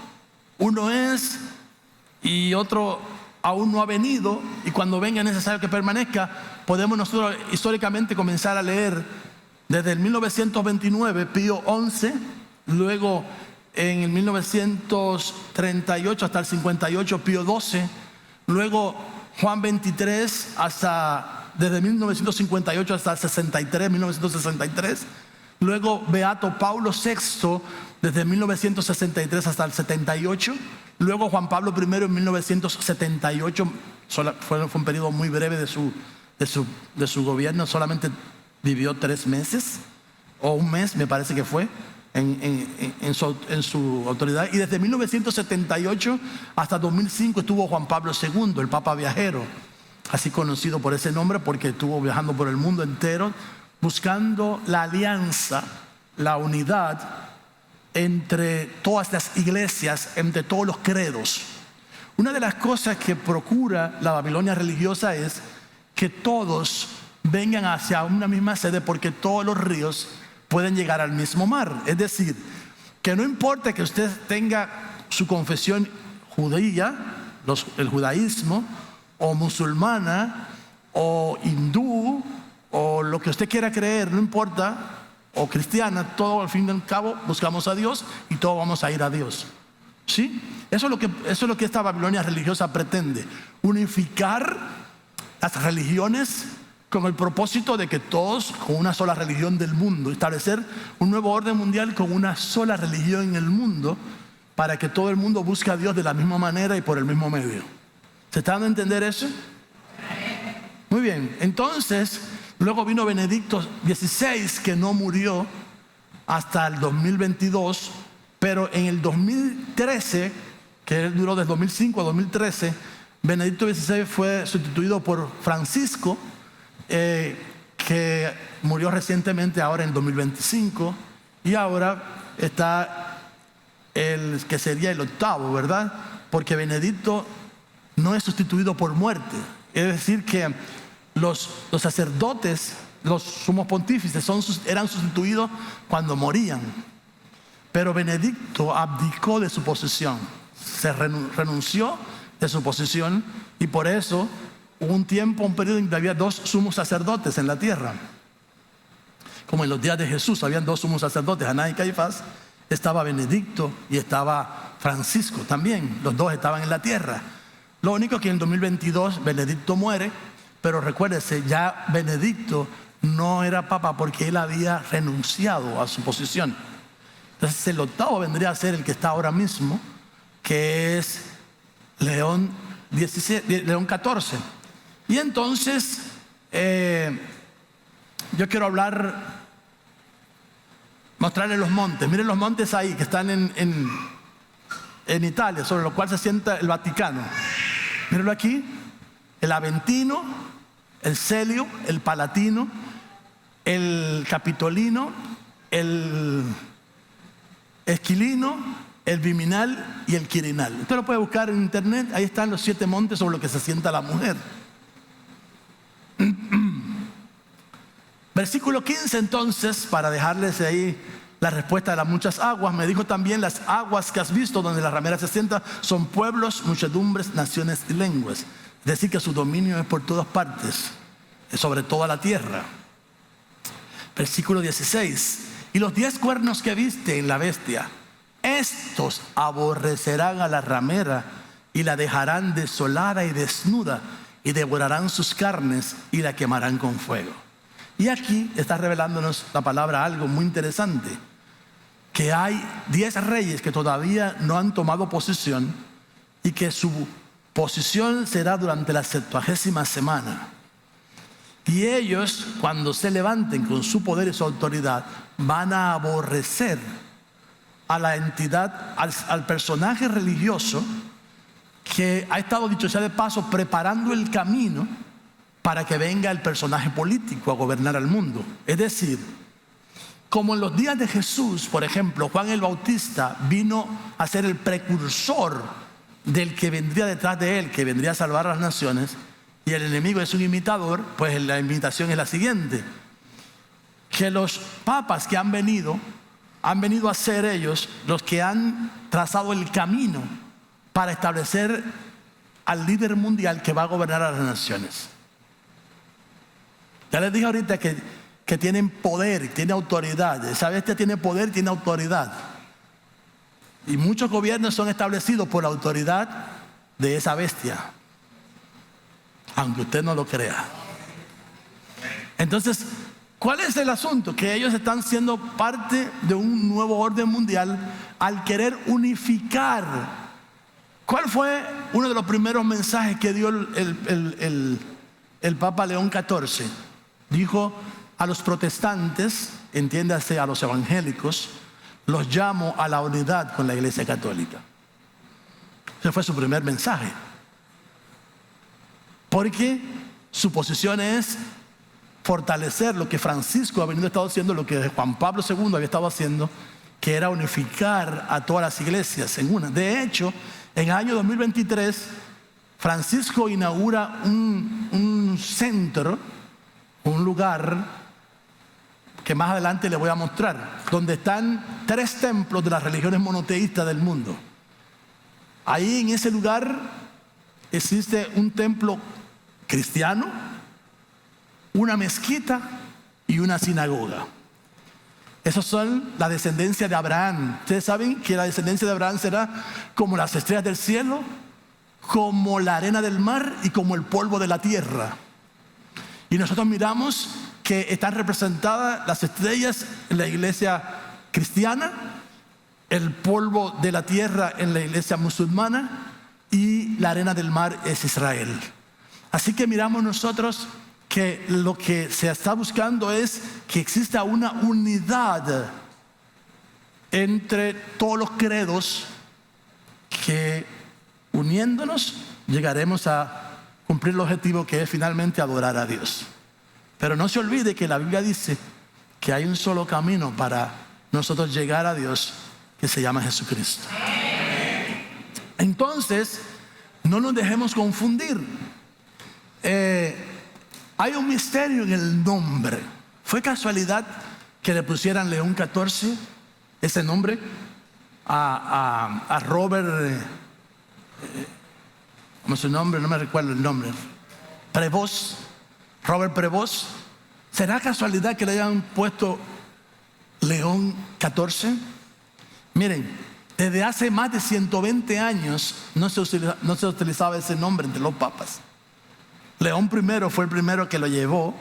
uno es y otro aún no ha venido, y cuando venga es necesario que permanezca, podemos nosotros históricamente comenzar a leer desde el 1929, Pío XI, luego en el 1938 hasta el 58, Pío XII, luego Juan XXIII desde 1958 hasta el 1963, luego Beato Paulo VI desde 1963 hasta el 78, luego Juan Pablo I en 1978, fue un periodo muy breve de su gobierno, solamente vivió 3 meses, o un mes me parece que fue, en su autoridad. Y desde 1978 hasta 2005 estuvo Juan Pablo II, el Papa Viajero, así conocido por ese nombre porque estuvo viajando por el mundo entero buscando la alianza, la unidad entre todas las iglesias, entre todos los credos. Una de las cosas que procura la Babilonia religiosa es que todos vengan hacia una misma sede, porque todos los ríos pueden llegar al mismo mar. Es decir, que no importa que usted tenga su confesión judía, el judaísmo, o musulmana, o hindú, o lo que usted quiera creer, no importa, o cristiana, todo al fin y al cabo buscamos a Dios y todos vamos a ir a Dios. ¿Sí? Eso es lo que esta Babilonia religiosa pretende: unificar las religiones con el propósito de que todos, con una sola religión del mundo, establecer un nuevo orden mundial con una sola religión en el mundo, para que todo el mundo busque a Dios de la misma manera y por el mismo medio. ¿Se está dando a entender eso? Muy bien. Entonces, luego vino Benedicto XVI, que no murió hasta el 2022, pero en el 2013, que él duró desde 2005 a 2013, Benedicto XVI fue sustituido por Francisco, que que murió recientemente ahora en 2025, y ahora está el que sería el octavo, ¿verdad? Porque Benedicto no es sustituido por muerte. Es decir, que los sacerdotes, los sumos pontífices, eran sustituidos cuando morían. Pero Benedicto abdicó de su posición, se renunció de su posición, y por eso hubo un periodo en que había 2 sumos sacerdotes en la tierra. Como en los días de Jesús habían 2 sumos sacerdotes, Anás y Caifás, estaba Benedicto y estaba Francisco también. Los 2 estaban en la tierra. Lo único que en el 2022 Benedicto muere, pero recuérdese, ya Benedicto no era papa porque él había renunciado a su posición. Entonces el octavo vendría a ser el que está ahora mismo, que es León XIV. Y entonces yo quiero mostrarles los montes. Miren los montes ahí que están en Italia, sobre los cuales se asienta el Vaticano. Mírenlo aquí: el Aventino, el Celio, el Palatino, el Capitolino, el Esquilino, el Viminal y el Quirinal. Usted lo puede buscar en internet. Ahí están los 7 montes sobre los que se asienta la mujer. Versículo 15 entonces, para dejarles ahí la respuesta de las muchas aguas. Me dijo también: las aguas que has visto donde la ramera se sienta son pueblos, muchedumbres, naciones y lenguas. Es decir, que su dominio es por todas partes, es sobre toda la tierra. Versículo 16: y los 10 cuernos que viste en la bestia, estos aborrecerán a la ramera y la dejarán desolada y desnuda, y devorarán sus carnes y la quemarán con fuego. Y aquí está revelándonos la palabra algo muy interesante: que hay 10 reyes que todavía no han tomado posesión, y que su posición será durante la 70ª semana. Y ellos, cuando se levanten con su poder y su autoridad, van a aborrecer a la entidad, al personaje religioso que ha estado, dicho sea de paso, preparando el camino para que venga el personaje político a gobernar al mundo. Es decir, como en los días de Jesús, por ejemplo, Juan el Bautista vino a ser el precursor del que vendría detrás de él, que vendría a salvar a las naciones, y el enemigo es un imitador, pues la invitación es la siguiente: que los papas que han venido a ser ellos los que han trazado el camino para establecer al líder mundial que va a gobernar a las naciones. Ya les dije ahorita que tienen poder, tiene autoridad. Esa bestia tiene poder, tiene autoridad. Y muchos gobiernos son establecidos por la autoridad de esa bestia, aunque usted no lo crea. Entonces, ¿cuál es el asunto? Que ellos están siendo parte de un nuevo orden mundial al querer unificar. ¿Cuál fue uno de los primeros mensajes que dio el Papa León XIV? Dijo: a los protestantes, entiéndase a los evangélicos, los llamo a la unidad con la Iglesia Católica. Ese fue su primer mensaje. Porque su posición es fortalecer lo que Francisco había estado haciendo, lo que Juan Pablo II había estado haciendo, que era unificar a todas las iglesias en una. De hecho, en el año 2023, Francisco inaugura un centro, un lugar que más adelante le voy a mostrar, donde están 3 templos de las religiones monoteístas del mundo. Ahí en ese lugar existe un templo cristiano, una mezquita y una sinagoga. Esos son la descendencia de Abraham. Ustedes saben que la descendencia de Abraham será como las estrellas del cielo, como la arena del mar y como el polvo de la tierra. Y nosotros miramos que están representadas las estrellas en la iglesia cristiana, el polvo de la tierra en la iglesia musulmana, y la arena del mar es Israel. Así que miramos nosotros que lo que se está buscando es que exista una unidad entre todos los credos, que uniéndonos llegaremos a cumplir el objetivo, que es finalmente adorar a Dios. Pero no se olvide que la Biblia dice que hay un solo camino para nosotros llegar a Dios, que se llama Jesucristo. Entonces, no nos dejemos confundir. Hay un misterio en el nombre. ¿Fue casualidad que le pusieran León 14, ese nombre, a Robert, ¿cómo es su nombre? No me recuerdo el nombre. Prevost, Robert Prevost. ¿Será casualidad que le hayan puesto León 14? Miren, desde hace más de 120 años no se utilizaba ese nombre entre los papas. León I fue el primero que lo llevó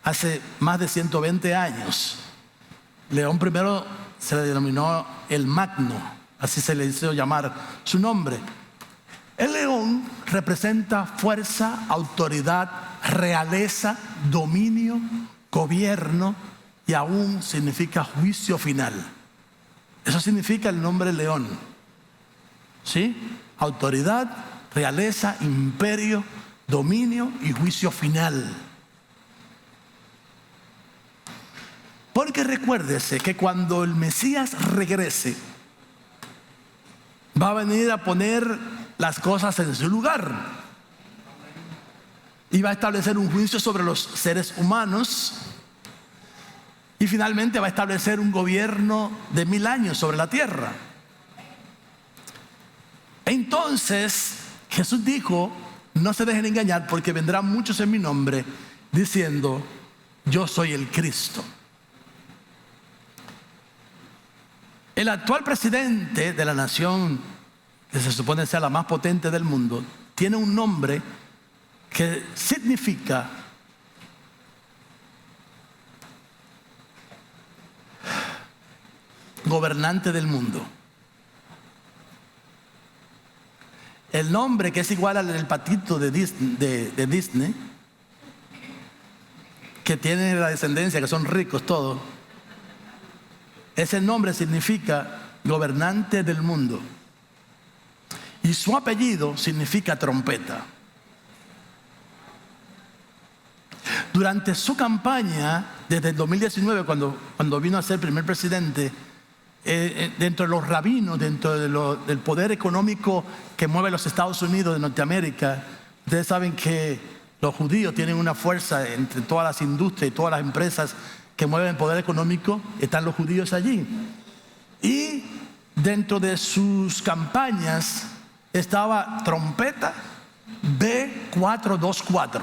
hace más de 120 años. León I se le denominó el Magno, así se le hizo llamar su nombre. El león representa fuerza, autoridad, realeza, dominio, gobierno y aún significa juicio final. Eso significa el nombre león. ¿Sí? Autoridad, realeza, imperio, dominio y juicio final. Porque recuérdese que cuando el Mesías regrese, va a venir a poner las cosas en su lugar y va a establecer un juicio sobre los seres humanos y finalmente va a establecer un gobierno de 1000 años sobre la tierra. Entonces Jesús dijo: no se dejen engañar, porque vendrán muchos en mi nombre diciendo: yo soy el Cristo. El actual presidente de la nación, que se supone sea la más potente del mundo, tiene un nombre que significa gobernante del mundo. El nombre, que es igual al del patito de Disney, que tiene la descendencia, que son ricos todos. Ese nombre significa gobernante del mundo. Y su apellido significa trompeta. Durante su campaña, desde el 2019, cuando vino a ser primer presidente, dentro de los rabinos, dentro del poder económico que mueve los Estados Unidos de Norteamérica, ustedes saben que los judíos tienen una fuerza entre todas las industrias y todas las empresas que mueven el poder económico. Están los judíos allí. Y dentro de sus campañas estaba trompeta B424.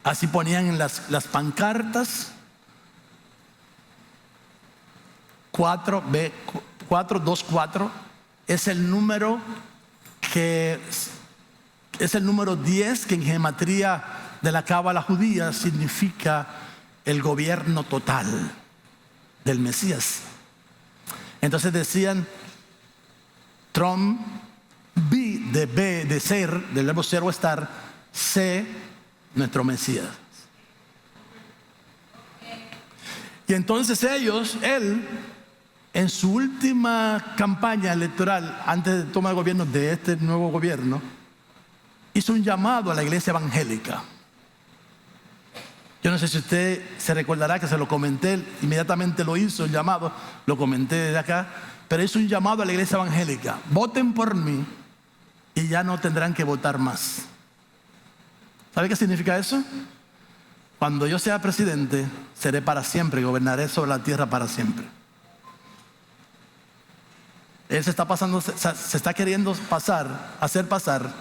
Así ponían en las pancartas. 424 es el número que es el número 10, que en gematría de la cábala judía significa el gobierno total del Mesías. Entonces decían Trump, B de ser, del verbo ser o estar, C, nuestro Mesías. Y entonces él, en su última campaña electoral, antes de tomar el gobierno de este nuevo gobierno, hizo un llamado a la iglesia evangélica. Yo no sé si usted se recordará que se lo comenté, inmediatamente lo hizo el llamado, lo comenté desde acá, pero hizo un llamado a la iglesia evangélica: voten por mí y ya no tendrán que votar más. ¿Sabe qué significa eso? Cuando yo sea presidente, seré para siempre, gobernaré sobre la tierra para siempre. Él se está queriendo hacer pasar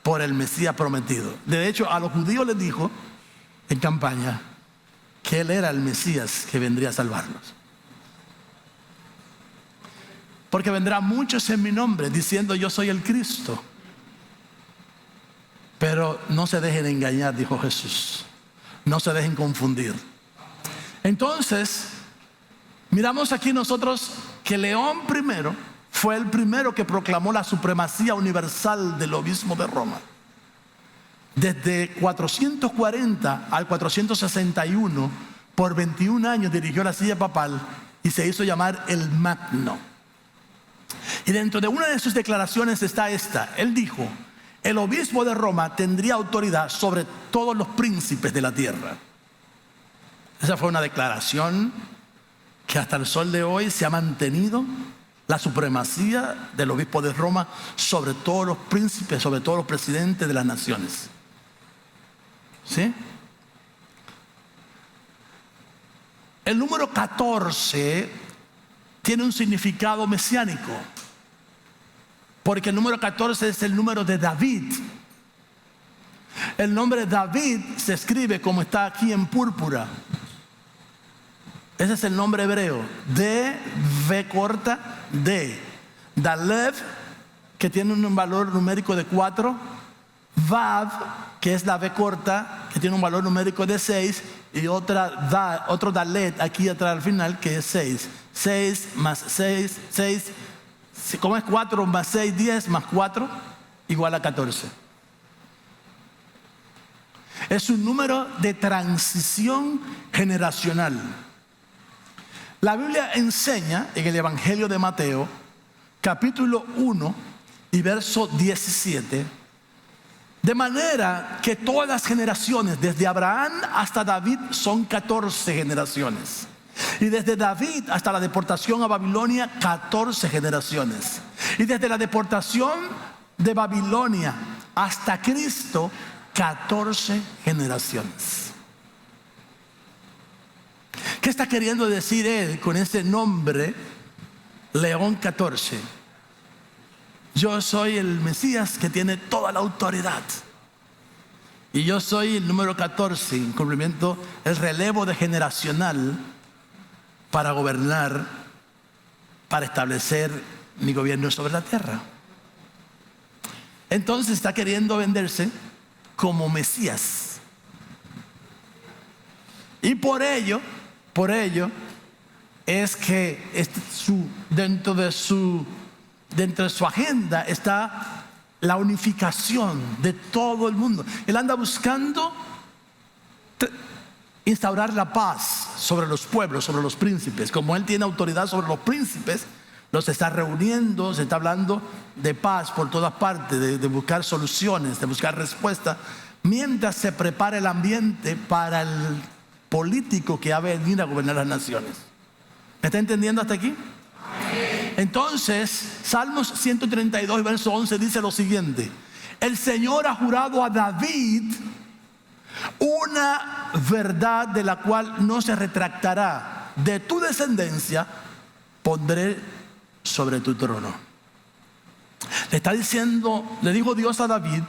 por el Mesías prometido. De hecho, a los judíos les dijo en campaña que él era el Mesías que vendría a salvarlos. Porque vendrán muchos en mi nombre diciendo: yo soy el Cristo. Pero no se dejen engañar, dijo Jesús. No se dejen confundir. Entonces, miramos aquí nosotros que León I fue el primero que proclamó la supremacía universal del obispo de Roma. Desde 440 al 461, por 21 años dirigió la silla papal y se hizo llamar el Magno. Y dentro de una de sus declaraciones está esta. Él dijo: el obispo de Roma tendría autoridad sobre todos los príncipes de la tierra. Esa fue una declaración que hasta el sol de hoy se ha mantenido, la supremacía del obispo de Roma sobre todos los príncipes, sobre todos los presidentes de las naciones. ¿Sí? El número 14 tiene un significado mesiánico, porque el número 14 es el número de David. El nombre David se escribe como está aquí en púrpura. Ese es el nombre hebreo. D, V corta, D. Dalev, que tiene un valor numérico de 4. Vav, que es la V corta, que tiene un valor numérico de 6. Y otro Dalet aquí atrás al final, que es 6. 6 más 6, 6. ¿Cómo es 4 más 6? 10 más 4 igual a 14. Es un número de transición generacional. La Biblia enseña en el Evangelio de Mateo, capítulo 1 y verso 17, de manera que todas las generaciones, desde Abraham hasta David, son 14 generaciones. Y desde David hasta la deportación a Babilonia, 14 generaciones. Y desde la deportación de Babilonia hasta Cristo, 14 generaciones. ¿Qué está queriendo decir él con ese nombre, León 14? Yo soy el Mesías que tiene toda la autoridad. Y yo soy el número 14, en cumplimiento, el relevo de generacional para gobernar, para establecer mi gobierno sobre la tierra. Entonces está queriendo venderse como Mesías. Y por ello es que dentro de su agenda está la unificación de todo el mundo. Él anda buscando instaurar la paz sobre los pueblos, sobre los príncipes. Como él tiene autoridad sobre los príncipes, los está reuniendo, se está hablando de paz por todas partes, de buscar soluciones, de buscar respuestas, mientras se prepara el ambiente para el político que va a venir a gobernar las naciones. ¿Me está entendiendo hasta aquí? Entonces, Salmos 132, verso 11 dice lo siguiente: el Señor ha jurado a David una verdad de la cual no se retractará. De tu descendencia pondré sobre tu trono. Le está diciendo, le dijo Dios a David: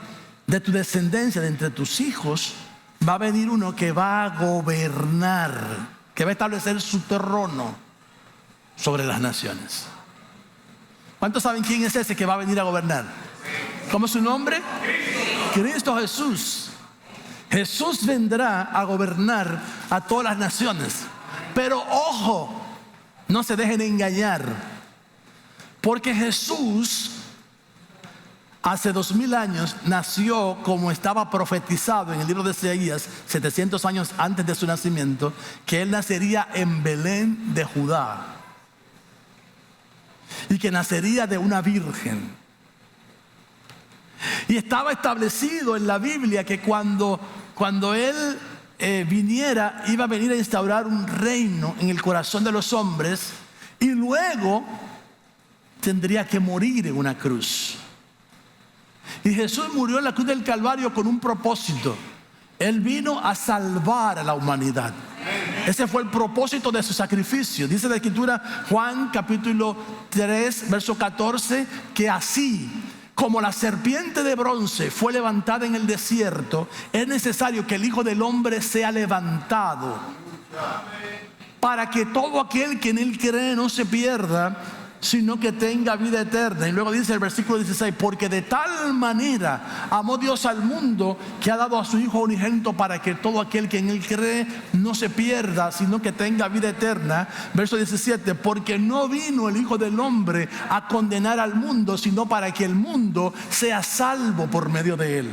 de tu descendencia, de entre tus hijos, va a venir uno que va a gobernar, que va a establecer su trono sobre las naciones. ¿Cuántos saben quién es ese que va a venir a gobernar? ¿Cómo es su nombre? Cristo Jesús. Jesús vendrá a gobernar a todas las naciones. Pero ojo, no se dejen engañar, porque Jesús hace 2000 años nació como estaba profetizado en el libro de Isaías, 700 años antes de su nacimiento, que él nacería en Belén de Judá y que nacería de una virgen. Y estaba establecido en la Biblia que cuando él viniera, iba a venir a instaurar un reino en el corazón de los hombres, y luego tendría que morir en una cruz. Y Jesús murió en la cruz del Calvario con un propósito. Él vino a salvar a la humanidad. Ese fue el propósito de su sacrificio. Dice la Escritura, Juan capítulo 3, verso 14, que así como la serpiente de bronce fue levantada en el desierto, es necesario que el Hijo del Hombre sea levantado, para que todo aquel que en él cree no se pierda, sino que tenga vida eterna. Y luego dice el versículo 16: porque de tal manera amó Dios al mundo, que ha dado a su Hijo unigénito, para que todo aquel que en él cree no se pierda, sino que tenga vida eterna. Verso 17: porque no vino el Hijo del Hombre a condenar al mundo, sino para que el mundo sea salvo por medio de él.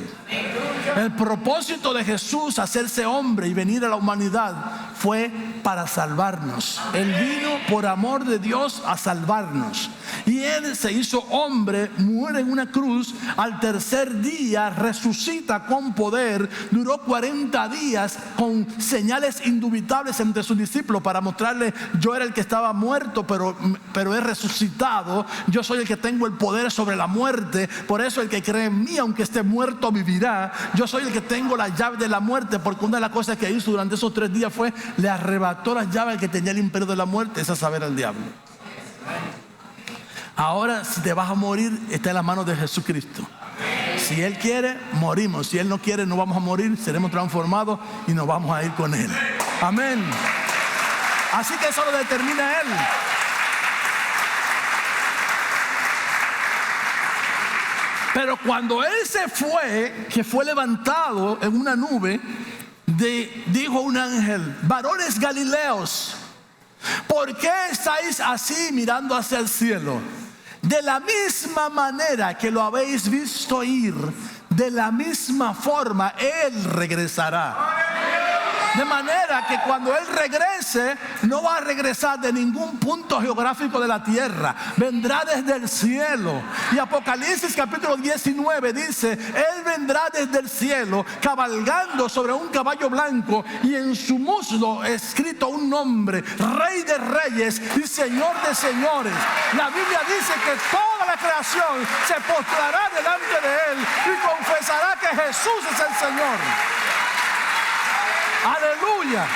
El propósito de Jesús, hacerse hombre y venir a la humanidad, fue para salvarnos. Él vino por amor de Dios a salvarnos. Y Él se hizo hombre, muere en una cruz, al tercer día resucita con poder, duró 40 días con señales indubitables entre sus discípulos para mostrarle: yo era el que estaba muerto, pero he resucitado. Yo soy el que tengo el poder sobre la muerte. Por eso el que cree en mí, aunque esté muerto, vivirá. Yo soy el que tengo la llave de la muerte, porque una de las cosas que hizo durante esos 3 días fue: le arrebató las llaves al que tenía el imperio de la muerte, es a saber, al diablo. Ahora, si te vas a morir, está en las manos de Jesucristo. Si Él quiere, morimos. Si Él no quiere, no vamos a morir, seremos transformados y nos vamos a ir con Él. Amén. Así que eso lo determina Él. Pero cuando Él se fue, que fue levantado en una nube, dijo un ángel: varones galileos, ¿por qué estáis así mirando hacia el cielo? De la misma manera que lo habéis visto ir, de la misma forma Él regresará. De manera que cuando Él regrese, no va a regresar de ningún punto geográfico de la tierra, vendrá desde el cielo. Y Apocalipsis capítulo 19 dice: Él vendrá desde el cielo, cabalgando sobre un caballo blanco, y en su muslo escrito un nombre: Rey de Reyes y Señor de Señores. La Biblia dice que toda la creación se postrará delante de Él y confesará que Jesús es el Señor. Aleluya.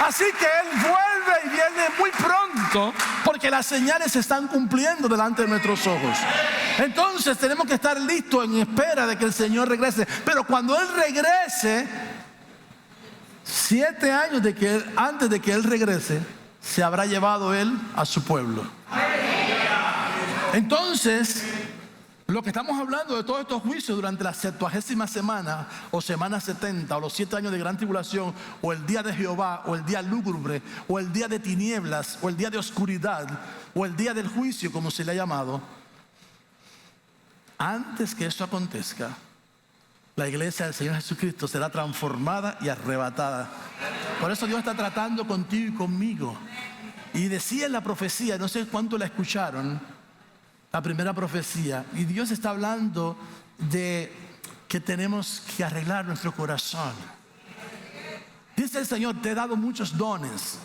Así que Él vuelve y viene muy pronto, porque las señales se están cumpliendo delante de nuestros ojos. Entonces tenemos que estar listos en espera de que el Señor regrese. Pero cuando Él regrese, 7 años antes de que Él regrese, se habrá llevado Él a su pueblo. Entonces, lo que estamos hablando de todos estos juicios durante la 70ª semana, o semana 70, o los 7 años de gran tribulación, o el día de Jehová, o el día lúgubre, o el día de tinieblas, o el día de oscuridad, o el día del juicio, como se le ha llamado. Antes que eso acontezca, la iglesia del Señor Jesucristo será transformada y arrebatada. Por eso Dios está tratando contigo y conmigo. Y decía en la profecía, no sé cuánto la escucharon, la primera profecía, y Dios está hablando de que tenemos que arreglar nuestro corazón. Dice el Señor: te he dado muchos dones,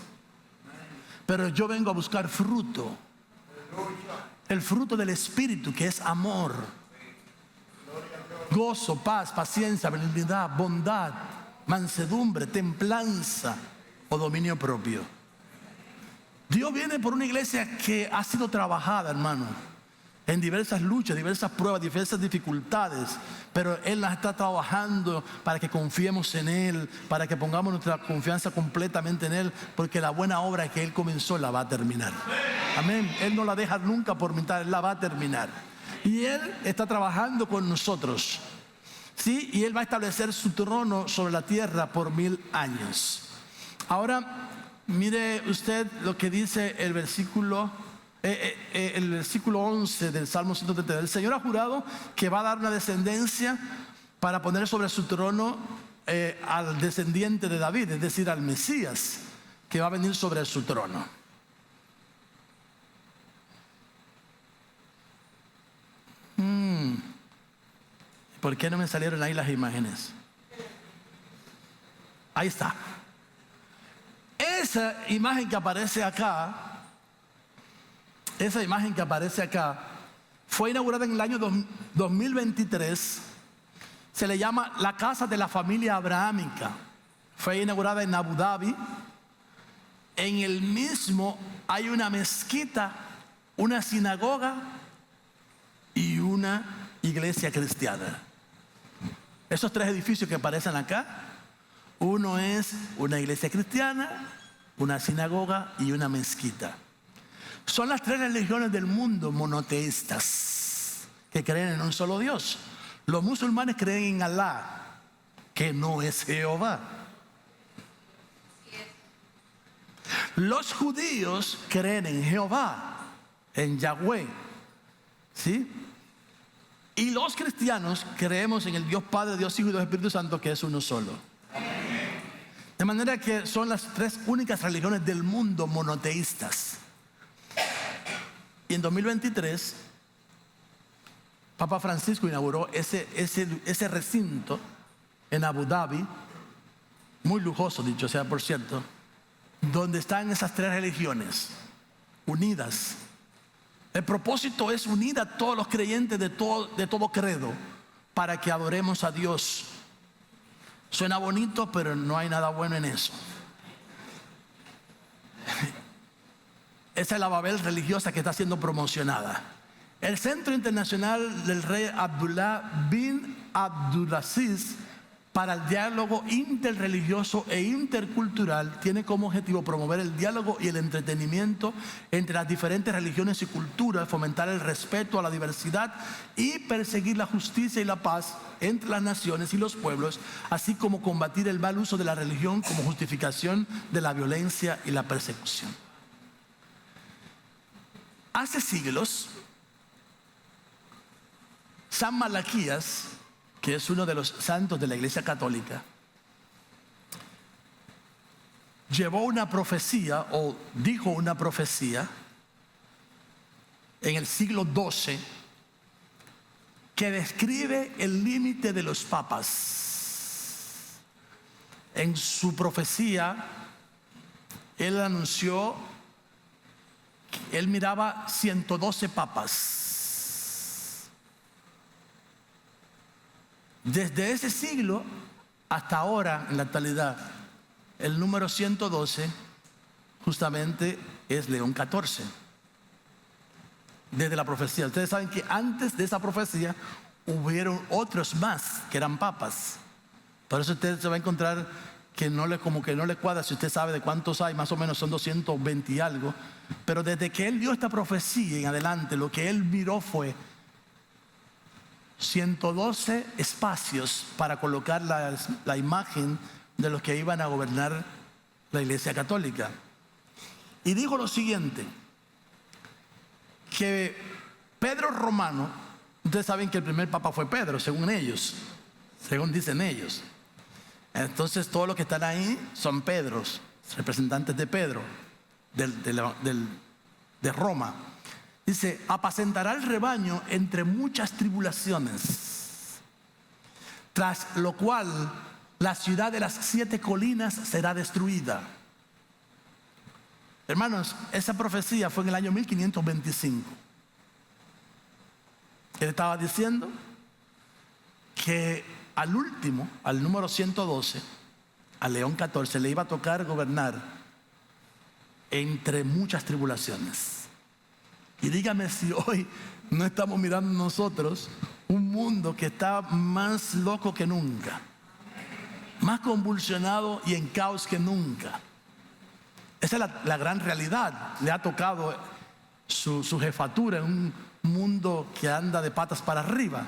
pero yo vengo a buscar fruto. El fruto del Espíritu, que es amor, gozo, paz, paciencia, benignidad, bondad, mansedumbre, templanza o dominio propio. Dios viene por una iglesia que ha sido trabajada, hermano, en diversas luchas, diversas pruebas, diversas dificultades, pero Él las está trabajando para que confiemos en Él, para que pongamos nuestra confianza completamente en Él, porque la buena obra que Él comenzó la va a terminar. Amén. Él no la deja nunca por mitad, Él la va a terminar. Y Él está trabajando con nosotros, ¿sí? Y Él va a establecer su trono sobre la tierra por 1000 años. Ahora, mire usted lo que dice el versículo 11 del Salmo 133. El Señor ha jurado que va a dar una descendencia para poner sobre su trono al descendiente de David, es decir, al Mesías, que va a venir sobre su trono. ¿Por qué no me salieron ahí las imágenes? Ahí está. Esa imagen que aparece acá, fue inaugurada en el año 2023. Se le llama la casa de la familia abrahámica. Fue inaugurada en Abu Dhabi. En el mismo hay una mezquita, una sinagoga y una iglesia cristiana. Esos 3 edificios que aparecen acá, uno es una iglesia cristiana, una sinagoga y una mezquita. Son las 3 religiones del mundo monoteístas, que creen en un solo Dios. Los musulmanes creen en Alá, que no es Jehová. Los judíos creen en Jehová, en Yahweh, ¿sí? Y los cristianos creemos en el Dios Padre, Dios Hijo y Dios Espíritu Santo, que es uno solo. De manera que son las tres únicas religiones del mundo monoteístas. Y en 2023, Papa Francisco inauguró ese recinto en Abu Dhabi, muy lujoso, dicho sea por cierto, donde están esas tres religiones unidas. El propósito es unir a todos los creyentes de todo credo para que adoremos a Dios. Suena bonito, pero no hay nada bueno en eso. Esa es la Babel religiosa que está siendo promocionada. El Centro Internacional del Rey Abdullah bin Abdulaziz para el diálogo interreligioso e intercultural tiene como objetivo promover el diálogo y el entretenimiento entre las diferentes religiones y culturas, fomentar el respeto a la diversidad y perseguir la justicia y la paz entre las naciones y los pueblos, así como combatir el mal uso de la religión como justificación de la violencia y la persecución. Hace siglos, San Malaquías, que es uno de los santos de la Iglesia Católica, llevó una profecía o dijo una profecía en el siglo XII que describe el límite de los papas. En su profecía, él anunció que él miraba 112 papas. Desde ese siglo hasta ahora, en la actualidad, el número 112 justamente es León XIV. Desde la profecía. Ustedes saben que antes de esa profecía hubieron otros más que eran papas. Por eso usted se va a encontrar que como que no le cuadra si usted sabe de cuántos hay, más o menos son 220 y algo. Pero desde que él dio esta profecía en adelante, lo que él miró fue 112 espacios para colocar la imagen de los que iban a gobernar la Iglesia Católica. Y dijo lo siguiente, que Pedro Romano, ustedes saben que el primer papa fue Pedro, según ellos, según dicen ellos. Entonces todos los que están ahí son Pedros, representantes de Pedro, de Roma. Dice, apacentará el rebaño entre muchas tribulaciones, tras lo cual la ciudad de las 7 colinas será destruida. Hermanos, esa profecía fue en el año 1525. Él estaba diciendo que al último, al número 112, a León XIV, le iba a tocar gobernar entre muchas tribulaciones. Y dígame si hoy no estamos mirando nosotros un mundo que está más loco que nunca, más convulsionado y en caos que nunca. Esa es la gran realidad. Le ha tocado su jefatura en un mundo que anda de patas para arriba.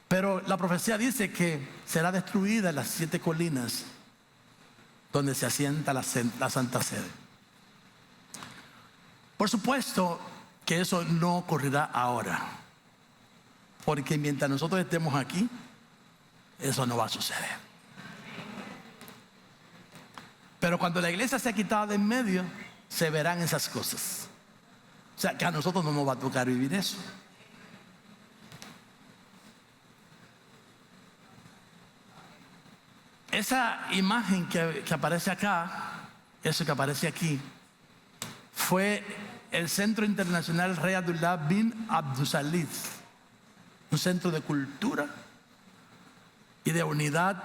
Pero la profecía dice que será destruida las 7 colinas donde se asienta la Santa Sede. Por supuesto que eso no ocurrirá ahora, porque mientras nosotros estemos aquí, eso no va a suceder. Pero cuando la iglesia sea quitada de en medio, se verán esas cosas. O sea, que a nosotros no nos va a tocar vivir eso. Esa imagen que aparece acá, eso que aparece aquí, fue el Centro Internacional Rey Abdullah bin Abdulaziz, un centro de cultura y de unidad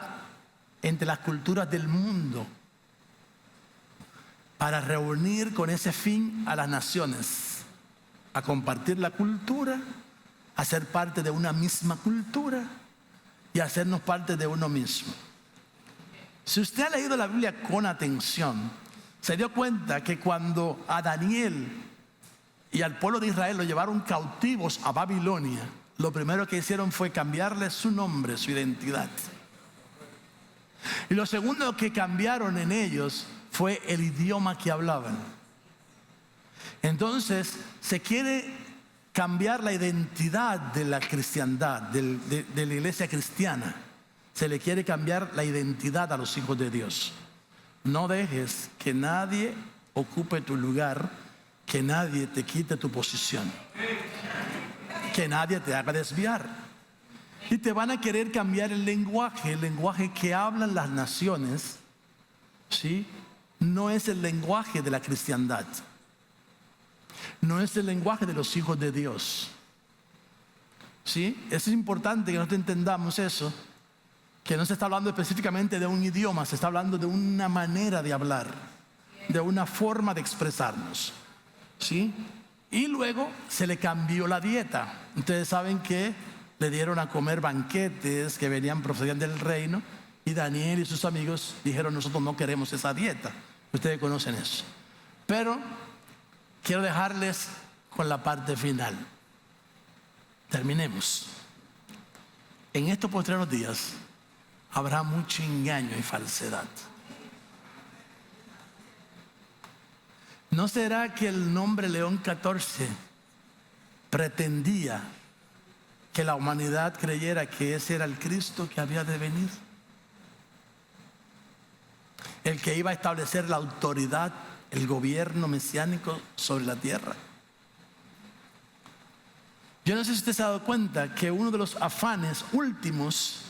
entre las culturas del mundo, para reunir con ese fin a las naciones, a compartir la cultura, a ser parte de una misma cultura y a hacernos parte de uno mismo. Si usted ha leído la Biblia con atención, se dio cuenta que cuando a Daniel y al pueblo de Israel lo llevaron cautivos a Babilonia, lo primero que hicieron fue cambiarle su nombre, su identidad. Y lo segundo que cambiaron en ellos fue el idioma que hablaban. Entonces se quiere cambiar la identidad de la cristiandad, de la iglesia cristiana, Se le quiere cambiar la identidad a los hijos de Dios. No dejes que nadie ocupe tu lugar, que nadie te quite tu posición, que nadie te haga desviar. Y te van a querer cambiar el lenguaje que hablan las naciones, ¿sí? No es el lenguaje de la cristiandad. No es el lenguaje de los hijos de Dios. ¿Sí? Es importante que nosotros entendamos eso, que no se está hablando específicamente de un idioma, se está hablando de una manera de hablar, de una forma de expresarnos. ¿Sí? Y luego se le cambió la dieta. Ustedes saben que le dieron a comer banquetes que procedían del reino, y Daniel y sus amigos dijeron: nosotros no queremos esa dieta. Ustedes conocen eso. Pero quiero dejarles con la parte final. Terminemos. En estos postreros días habrá mucho engaño y falsedad. ¿No será que el nombre León XIV pretendía que la humanidad creyera que ese era el Cristo que había de venir? El que iba a establecer la autoridad, el gobierno mesiánico sobre la tierra. Yo no sé si usted se ha dado cuenta que uno de los afanes últimos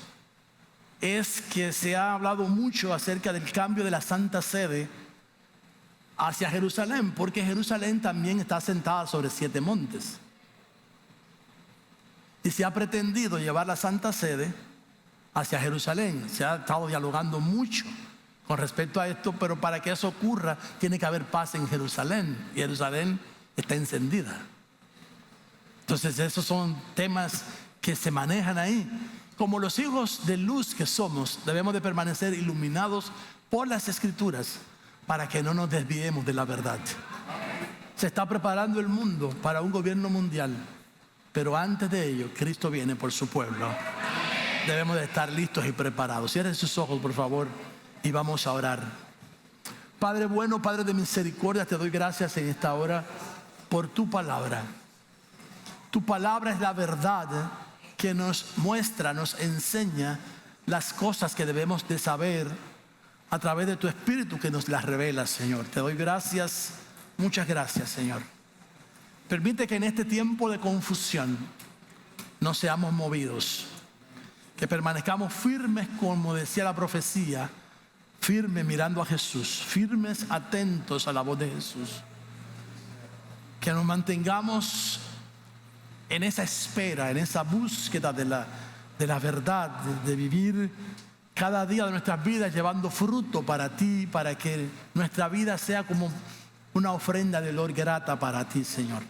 es que se ha hablado mucho acerca del cambio de la Santa Sede hacia Jerusalén, porque Jerusalén también está asentada sobre 7 montes. Y se ha pretendido llevar la Santa Sede hacia Jerusalén. Se ha estado dialogando mucho con respecto a esto, pero para que eso ocurra tiene que haber paz en Jerusalén, y Jerusalén está encendida. Entonces esos son temas que se manejan ahí. Como los hijos de luz que somos, debemos de permanecer iluminados por las Escrituras para que no nos desviemos de la verdad. Se está preparando el mundo para un gobierno mundial, pero antes de ello Cristo viene por su pueblo. Debemos de estar listos y preparados. Cierren sus ojos, por favor, y vamos a orar. Padre bueno, Padre de misericordia, te doy gracias en esta hora por tu palabra. Tu palabra es la verdad que nos muestra, nos enseña las cosas que debemos de saber a través de tu Espíritu que nos las revela, Señor. Te doy gracias, muchas gracias, Señor. Permite que en este tiempo de confusión no seamos movidos, que permanezcamos firmes, como decía la profecía, firmes mirando a Jesús, firmes atentos a la voz de Jesús. Que nos mantengamos en esa espera, en esa búsqueda de la verdad, de vivir cada día de nuestras vidas llevando fruto para ti, para que nuestra vida sea como una ofrenda de olor grata para ti, Señor.